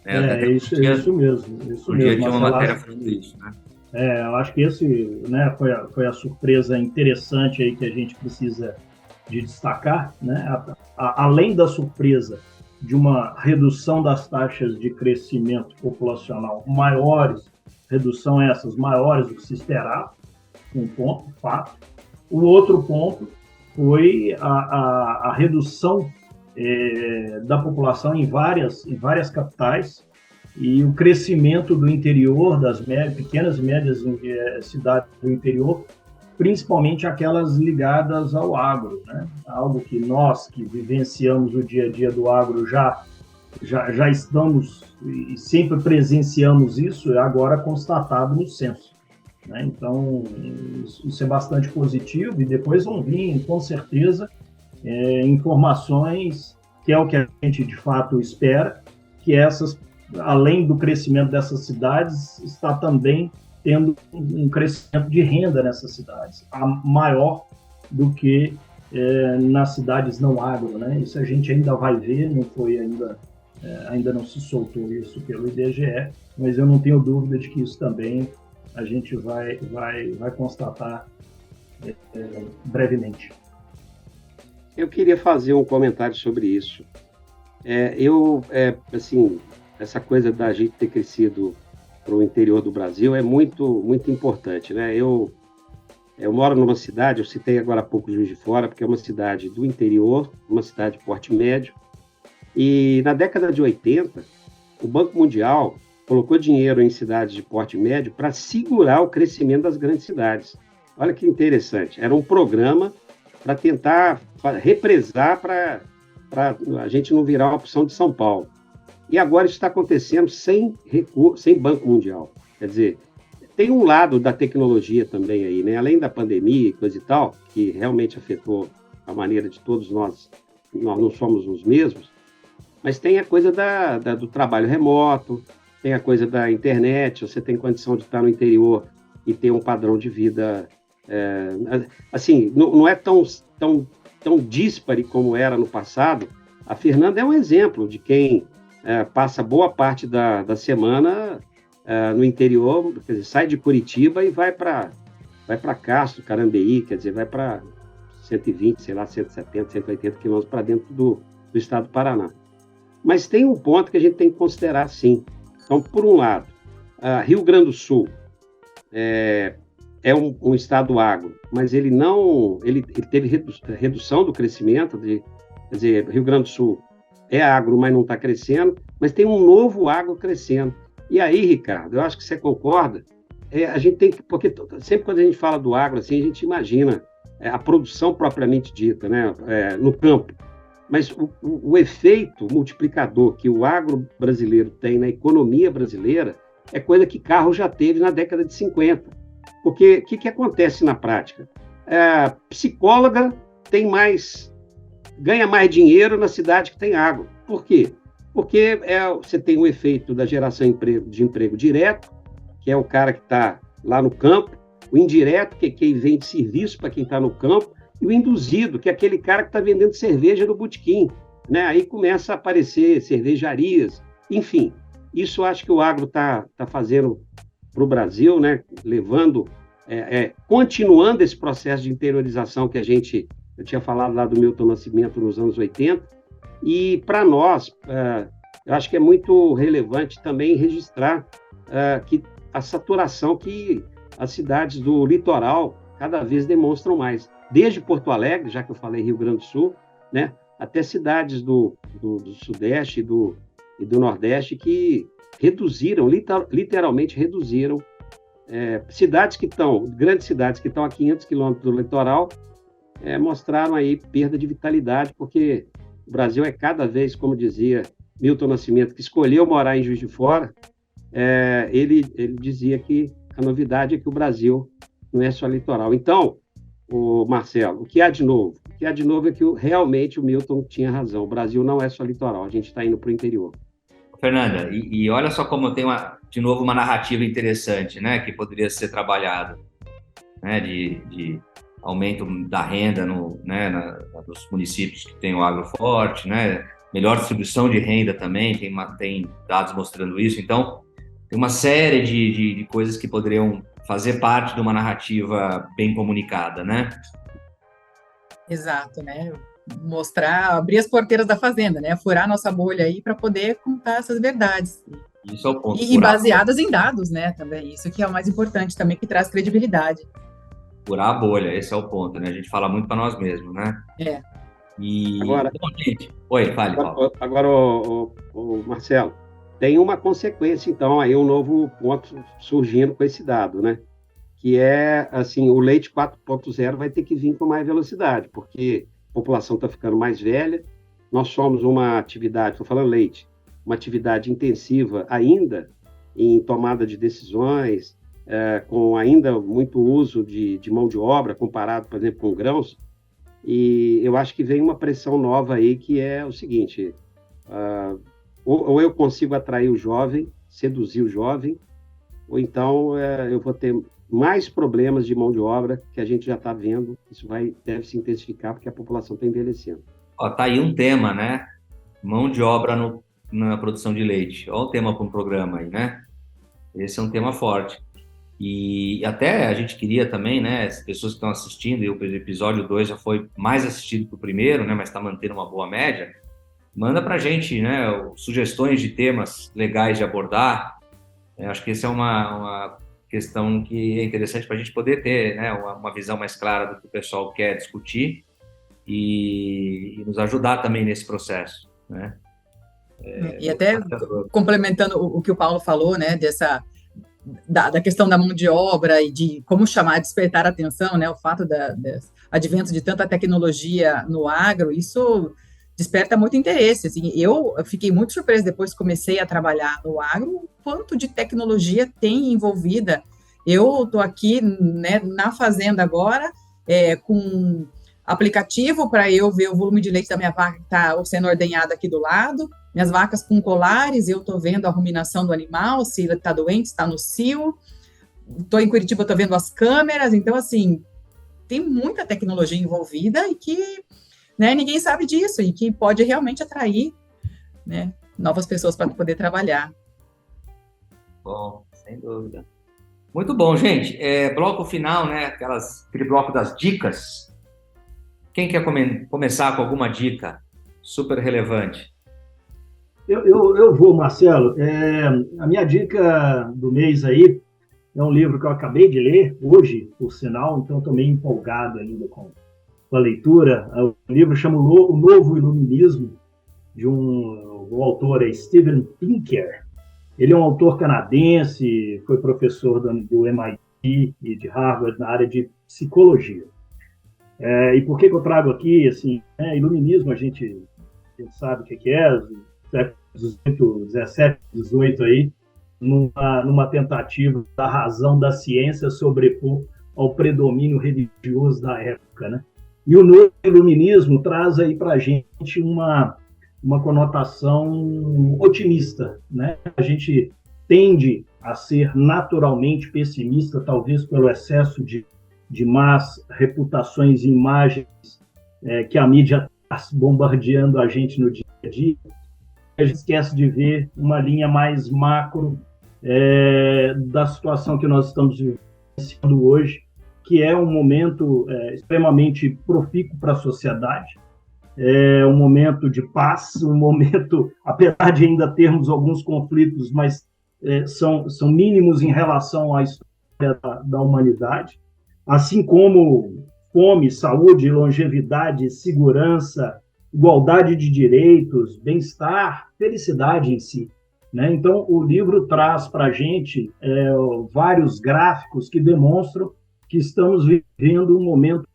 A: Né?
B: Isso mesmo.
A: Um dia tinha uma matéria falando isso, né?
B: Eu acho que esse, né, foi a surpresa interessante aí que a gente precisa de destacar, né? Além da surpresa de uma redução das taxas de crescimento populacional maiores, redução essas maiores do que se esperava, um ponto, fato. O outro ponto foi a redução da população em várias capitais e o crescimento do interior, das pequenas e médias cidades do interior, principalmente aquelas ligadas ao agro, né? Algo que nós que vivenciamos o dia a dia do agro já estamos e sempre presenciamos isso, é agora constatado no censo, né? Então, isso é bastante positivo, e depois vão vir, com certeza, informações, que é o que a gente de fato espera, que além do crescimento dessas cidades, está também tendo um crescimento de renda nessas cidades, maior do que nas cidades não agro, né? Isso a gente ainda vai ver, não foi ainda não se soltou isso pelo IBGE, mas eu não tenho dúvida de que isso também a gente vai constatar brevemente.
D: Eu queria fazer um comentário sobre isso. Assim, essa coisa da gente ter crescido para o interior do Brasil é muito, muito importante, né? Eu moro numa cidade, eu citei agora há pouco Juiz de Fora, porque é uma cidade do interior, uma cidade de porte médio, e na década de 80, o Banco Mundial colocou dinheiro em cidades de porte médio para segurar o crescimento das grandes cidades. Olha que interessante, era um programa para tentar represar para a gente não virar uma opção de São Paulo. E agora isso está acontecendo sem Banco Mundial. Quer dizer, tem um lado da tecnologia também aí, né? Além da pandemia e coisa e tal, que realmente afetou a maneira de todos nós não somos os mesmos, mas tem a coisa do trabalho remoto, tem a coisa da internet, você tem condição de estar no interior e ter um padrão de vida, assim, não é tão díspare como era no passado. A Fernanda é um exemplo de quem passa boa parte da semana no interior, quer dizer, sai de Curitiba e vai para Castro, Carambeí, quer dizer, vai para 120, sei lá, 170, 180 quilômetros para dentro do estado do Paraná. Mas tem um ponto que a gente tem que considerar, sim. Então, por um lado, Rio Grande do Sul é um estado agro, mas ele teve redução do crescimento, quer dizer, Rio Grande do Sul é agro, mas não está crescendo, mas tem um novo agro crescendo. E aí, Ricardo, eu acho que você concorda, a gente tem que, porque sempre quando a gente fala do agro, assim, a gente imagina a produção propriamente dita, né, no campo, mas o efeito multiplicador que o agro brasileiro tem na economia brasileira é coisa que carro já teve na década de 50. Porque o que acontece na prática? A psicóloga ganha mais dinheiro na cidade que tem água. Por quê? Porque você tem o efeito da geração de emprego direto, que é o cara que está lá no campo, o indireto, que é quem vende serviço para quem está no campo, e o induzido, que é aquele cara que está vendendo cerveja no botequim, né? Aí começa a aparecer cervejarias, enfim. Isso acho que o agro está fazendo para o Brasil, né? Levando, continuando esse processo de interiorização que eu tinha falado lá do Milton Nascimento nos anos 80, e para nós, eu acho que é muito relevante também registrar que a saturação que as cidades do litoral cada vez demonstram mais. Desde Porto Alegre, já que eu falei Rio Grande do Sul, né, até cidades do Sudeste e do Nordeste que reduziram, literalmente reduziram, grandes cidades que estão a 500 quilômetros do litoral, mostraram aí perda de vitalidade, porque o Brasil é cada vez, como dizia Milton Nascimento, que escolheu morar em Juiz de Fora, ele dizia que a novidade é que o Brasil não é só litoral. Então, Marcelo, o que há de novo? O que há de novo é que realmente o Milton tinha razão. O Brasil não é só litoral, a gente está indo para o interior.
A: Fernanda, e olha só como tem de novo uma narrativa interessante, né, que poderia ser trabalhada, né, de aumento da renda dos municípios que têm o agro forte, né, melhor distribuição de renda também, tem dados mostrando isso. Então, tem uma série de coisas que poderiam fazer parte de uma narrativa bem comunicada, né?
C: Exato, né? Abrir as porteiras da fazenda, né? Furar a nossa bolha aí para poder contar essas verdades.
A: Isso é o ponto.
C: E baseadas em dados, né? Também. Isso que é o mais importante também, que traz credibilidade.
A: furar a bolha, esse é o ponto, né? A gente fala muito para nós mesmos, né? E,
D: Agora,
A: bom, gente, oi, fale, Paulo.
D: agora o Marcelo, tem uma consequência, então, aí um novo ponto surgindo com esse dado, né? Que é, assim, o leite 4.0 vai ter que vir com mais velocidade, porque a população está ficando mais velha, nós somos uma atividade, estou falando leite, uma atividade intensiva ainda em tomada de decisões, com ainda muito uso de mão de obra, comparado, por exemplo, com grãos, e eu acho que vem uma pressão nova aí, que é o seguinte, ou eu consigo atrair o jovem, seduzir o jovem, ou então eu vou ter mais problemas de mão de obra que a gente já está vendo, isso deve se intensificar porque a população está envelhecendo.
A: Ó, tá aí um tema, né? Mão de obra na produção de leite. Olha o tema para um programa aí, né? Esse é um tema forte. E até a gente queria também, né? As pessoas que estão assistindo, e o episódio 2 já foi mais assistido que o primeiro, né? Mas está mantendo uma boa média. Manda para a gente, né? Sugestões de temas legais de abordar. Acho que essa é uma questão que é interessante para a gente poder ter, né? Uma visão mais clara do que o pessoal quer discutir e nos ajudar também nesse processo, né?
C: E até complementando o que o Paulo falou, né, da questão da mão de obra e de como despertar a atenção, né, o fato do advento de tanta tecnologia no agro, isso desperta muito interesse. Assim, eu fiquei muito surpresa depois que comecei a trabalhar no agro, o quanto de tecnologia tem envolvida. Eu estou aqui, né, na fazenda agora, com aplicativo para eu ver o volume de leite da minha vaca que está sendo ordenhada aqui do lado, minhas vacas com colares, eu estou vendo a ruminação do animal, se ele está doente, está no cio, estou em Curitiba, estou vendo as câmeras, então, assim, tem muita tecnologia envolvida e que, né, ninguém sabe disso, e que pode realmente atrair, né, novas pessoas para poder trabalhar.
A: Bom, sem dúvida. Muito bom, gente. Bloco final, né, aquele bloco das dicas. Quem quer começar com alguma dica super relevante?
B: Eu vou, Marcelo. A minha dica do mês aí é um livro que eu acabei de ler hoje, por sinal, então estou meio empolgado ainda com a leitura. O livro chama O Novo Iluminismo, o autor é Steven Pinker. Ele é um autor canadense, foi professor do MIT e de Harvard na área de psicologia. E por que eu trago aqui, assim, iluminismo, a gente sabe o que é, século XVII, XVIII aí, numa tentativa da razão da ciência sobrepor ao predomínio religioso da época, né? E o novo iluminismo traz aí para a gente uma conotação otimista, né? A gente tende a ser naturalmente pessimista, talvez pelo excesso de más reputações e imagens que a mídia está bombardeando a gente no dia a dia. A gente esquece de ver uma linha mais macro da situação que nós estamos vivenciando hoje, que é um momento extremamente profícuo para a sociedade, um momento de paz, um momento, apesar de ainda termos alguns conflitos, mas são mínimos em relação à história da humanidade, assim como fome, saúde, longevidade, segurança, igualdade de direitos, bem-estar, felicidade em si, né? Então, o livro traz para a gente vários gráficos que demonstram que estamos vivendo um momento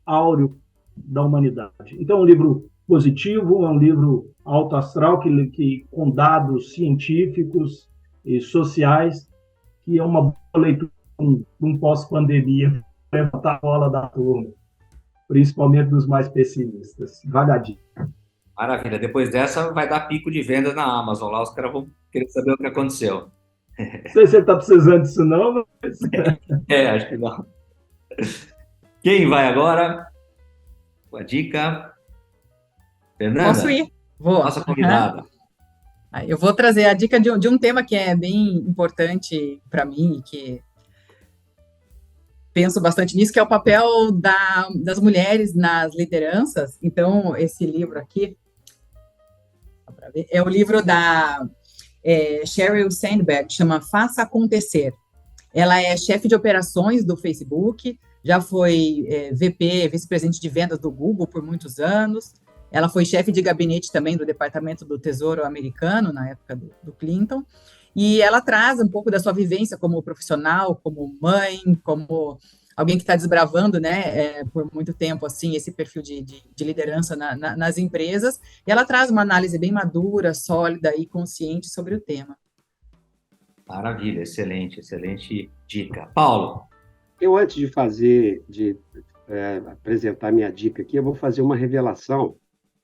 B: áureo da humanidade. Então, é um livro positivo, é um livro alto astral, que com dados científicos e sociais, que é uma boa leitura um pós-pandemia, para levantar a bola da turma, principalmente dos mais pessimistas. Vale a dica.
A: Maravilha. Depois dessa, vai dar pico de vendas na Amazon. Lá os caras vão querer saber o que aconteceu.
B: Não sei se você está precisando disso, não, mas...
A: Acho que não. Quem vai agora? Com a dica? Fernanda?
C: Posso ir? Vou.
A: Nossa convidada.
C: Eu vou trazer a dica de um tema que é bem importante para mim, que penso bastante nisso, que é o papel das mulheres nas lideranças. Então, esse livro aqui é o livro da Sheryl Sandberg, chama Faça Acontecer. Ela é chefe de operações do Facebook, já foi VP, vice-presidente de vendas do Google por muitos anos. Ela foi chefe de gabinete também do Departamento do Tesouro americano, na época do Clinton. E ela traz um pouco da sua vivência como profissional, como mãe, como alguém que está desbravando, né, por muito tempo, assim, esse perfil de liderança nas empresas. E ela traz uma análise bem madura, sólida e consciente sobre o tema.
A: Maravilha, excelente dica. Paulo?
D: Eu, antes de apresentar minha dica aqui, eu vou fazer uma revelação.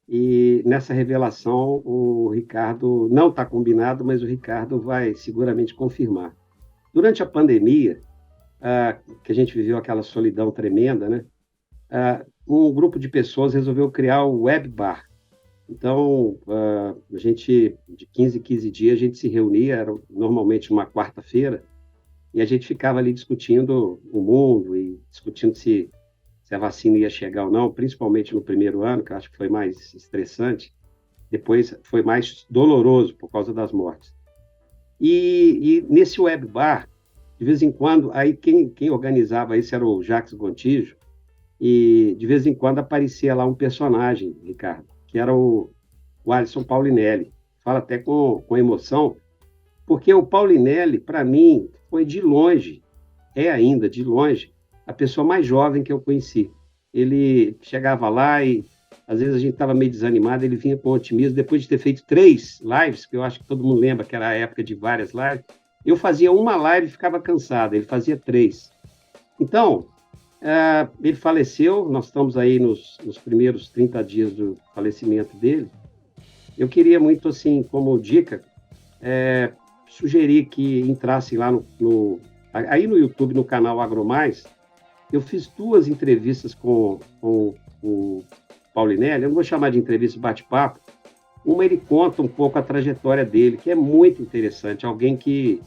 D: E nessa revelação, o Ricardo, não está combinado, mas o Ricardo vai seguramente confirmar. Durante a pandemia, que a gente viveu aquela solidão tremenda, né? Um grupo de pessoas resolveu criar o Web Bar. Então, a gente, de 15 em 15 dias, a gente se reunia, era normalmente uma quarta-feira, e a gente ficava ali discutindo o mundo e discutindo se a vacina ia chegar ou não, principalmente no primeiro ano, que eu acho que foi mais estressante. Depois foi mais doloroso por causa das mortes. E nesse Web Bar, de vez em quando, aí quem organizava isso era o Jacques Gontijo, e de vez em quando aparecia lá um personagem, Ricardo, que era o Alisson Paulinelli. Fala até com emoção, porque o Paulinelli, para mim, foi de longe, ainda de longe, a pessoa mais jovem que eu conheci. Ele chegava lá e, às vezes, a gente estava meio desanimado, ele vinha com otimismo. Depois de ter feito 3 lives, que eu acho que todo mundo lembra que era a época de várias lives, eu fazia uma live e ficava cansado, ele fazia 3. Então, ele faleceu, nós estamos aí nos primeiros 30 dias do falecimento dele. Eu queria muito, assim, como dica, sugerir que entrasse lá aí no YouTube, no canal AgroMais. Eu fiz 2 entrevistas com o Paulinelli, eu não vou chamar de entrevista, bate-papo. Uma, ele conta um pouco a trajetória dele, que é muito interessante. Alguém que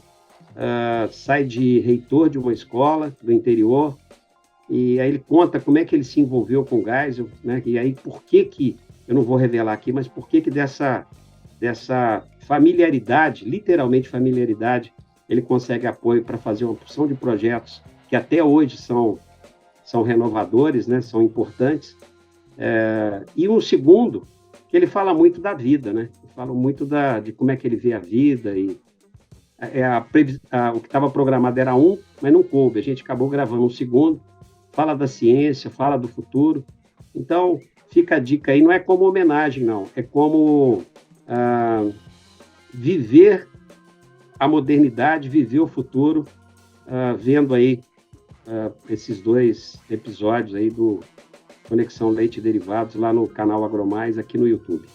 D: sai de reitor de uma escola do interior, e aí ele conta como é que ele se envolveu com o Geisel, né? E aí por que eu não vou revelar aqui, mas por que dessa familiaridade, literalmente familiaridade, ele consegue apoio para fazer uma porção de projetos que até hoje são renovadores, né? São importantes. E um segundo, que ele fala muito da vida, né? Ele fala muito de como é que ele vê a vida. E o que estava programado era um, mas não coube. A gente acabou gravando um segundo. Fala da ciência, fala do futuro. Então, fica a dica aí, não é como homenagem, não. É como viver a modernidade, viver o futuro, vendo aí esses 2 episódios aí do Conexão Leite e Derivados lá no canal AgroMais, aqui no YouTube.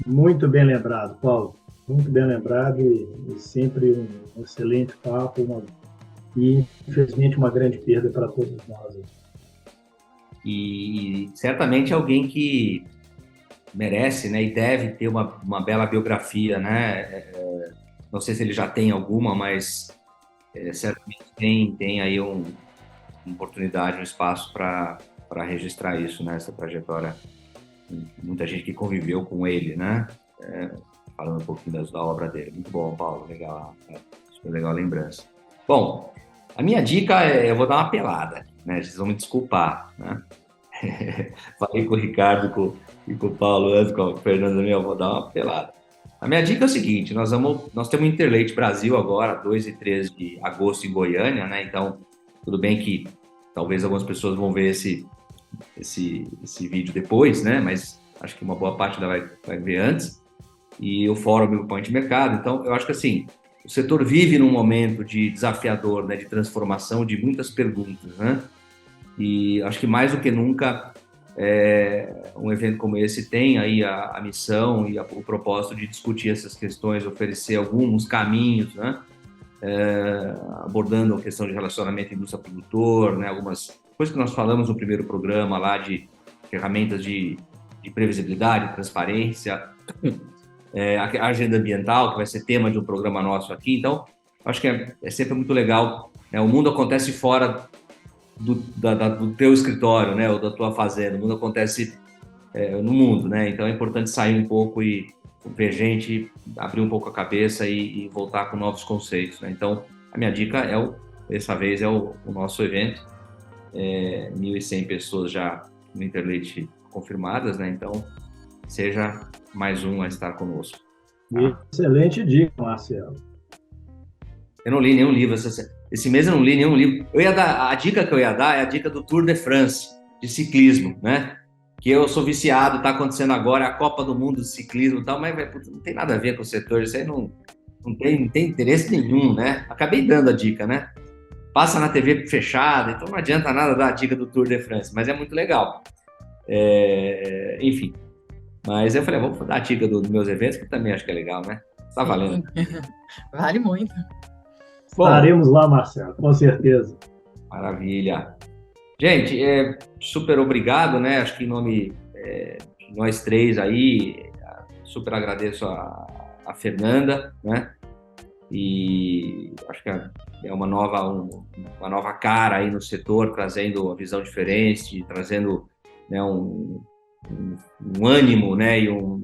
B: Muito bem lembrado, Paulo. Muito bem lembrado e sempre um excelente papo e, infelizmente, uma grande perda para todos nós.
A: E certamente alguém que merece, né, e deve ter uma bela biografia, né? Não sei se ele já tem alguma, mas certamente tem aí uma oportunidade, um espaço para registrar isso, né? Essa trajetória. Muita gente que conviveu com ele, né? Falando um pouquinho da obra dele. Muito bom, Paulo. Legal. Super legal a lembrança. Bom, a minha dica eu vou dar uma pelada, né? Vocês vão me desculpar, né? Falei com o Ricardo e com o Paulo antes, com o Fernando também, eu vou dar uma pelada. A minha dica é o seguinte, nós temos o Interleite Brasil agora, 2 e 3 de agosto em Goiânia, né? Então, tudo bem que talvez algumas pessoas vão ver esse vídeo depois, né? Mas acho que uma boa parte vai ver antes. E o Fórum Agrippoint Mercado. Então, eu acho que assim, o setor vive num momento desafiador, né? De transformação, de muitas perguntas, né? E acho que mais do que nunca, um evento como esse tem aí a missão e o propósito de discutir essas questões, oferecer alguns caminhos, né? Abordando a questão de relacionamento indústria-produtor, né? Algumas coisas que nós falamos no primeiro programa lá de ferramentas de previsibilidade, transparência, a agenda ambiental, que vai ser tema de um programa nosso aqui. Então, acho que é sempre muito legal, né? O mundo acontece fora do teu escritório, né, ou da tua fazenda. O mundo acontece no mundo, né? Então é importante sair um pouco e ver gente, abrir um pouco a cabeça e voltar com novos conceitos, né? Então a minha dica dessa vez é o nosso evento 1.100 pessoas já no Interleite confirmadas, né? Então, seja mais um a estar conosco.
B: Excelente dica, Marcelo.
A: Eu não li nenhum livro. Esse mês eu não li nenhum livro. A dica que eu ia dar é a dica do Tour de France, de ciclismo, né? Que eu sou viciado, está acontecendo agora, a Copa do Mundo de ciclismo e tal, mas não tem nada a ver com o setor, isso aí não tem interesse nenhum, né? Acabei dando a dica, né? Passa na TV fechada, então não adianta nada dar a dica do Tour de France, mas é muito legal. Enfim, mas eu falei, vamos dar a dica dos meus eventos, que também acho que é legal, né? Tá valendo.
C: Vale muito.
B: Estaremos lá, Marcelo, com certeza.
A: Maravilha. Gente, super obrigado, né? Acho que em nome de nós três aí, super agradeço a Fernanda, né? E acho que é uma nova cara aí no setor, trazendo uma visão diferente, trazendo, né, um ânimo, né, e uma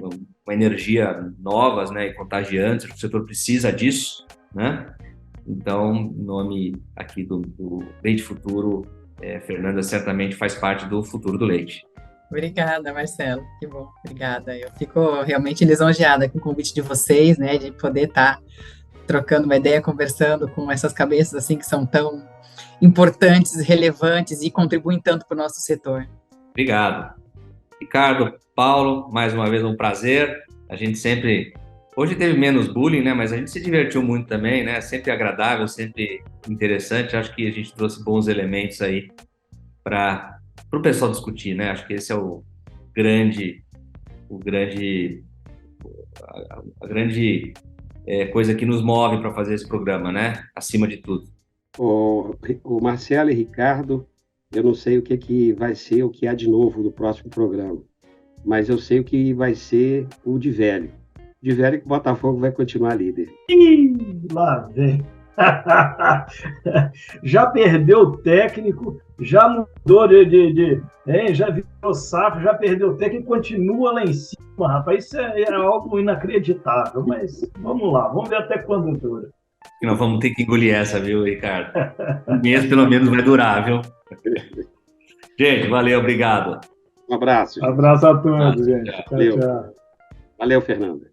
A: energia novas, né, e contagiantes. O setor precisa disso, né? Então, em nome aqui do Leite Futuro, Fernanda certamente faz parte do futuro do leite.
C: Obrigada, Marcelo. Que bom, obrigada. Eu fico realmente lisonjeada com o convite de vocês, né, de poder estar trocando uma ideia, conversando com essas cabeças assim que são tão importantes, relevantes e contribuem tanto para o nosso setor.
A: Obrigado. Ricardo, Paulo, mais uma vez um prazer. A gente sempre... Hoje teve menos bullying, né? Mas a gente se divertiu muito também, né? Sempre agradável, sempre interessante. Acho que a gente trouxe bons elementos aí para o pessoal discutir, né? Acho que esse é a grande coisa que nos move para fazer esse programa, né? Acima de tudo.
D: O Marcelo e Ricardo, eu não sei o que vai ser, o que há de novo no próximo programa, mas eu sei o que vai ser o de velho. De velho que o Botafogo vai continuar líder.
B: Ih, lá vem. Já perdeu o técnico, já mudou já virou sapo, já perdeu o técnico e continua lá em cima, rapaz. Isso é algo inacreditável, mas vamos lá, vamos ver até quando dura.
A: E nós vamos ter que engolir essa, viu, Ricardo? Um mês pelo menos vai durar, viu? Gente, valeu, obrigado.
D: Um abraço.
B: Gente. Abraço a todos, gente.
D: Tchau. Valeu, Fernanda.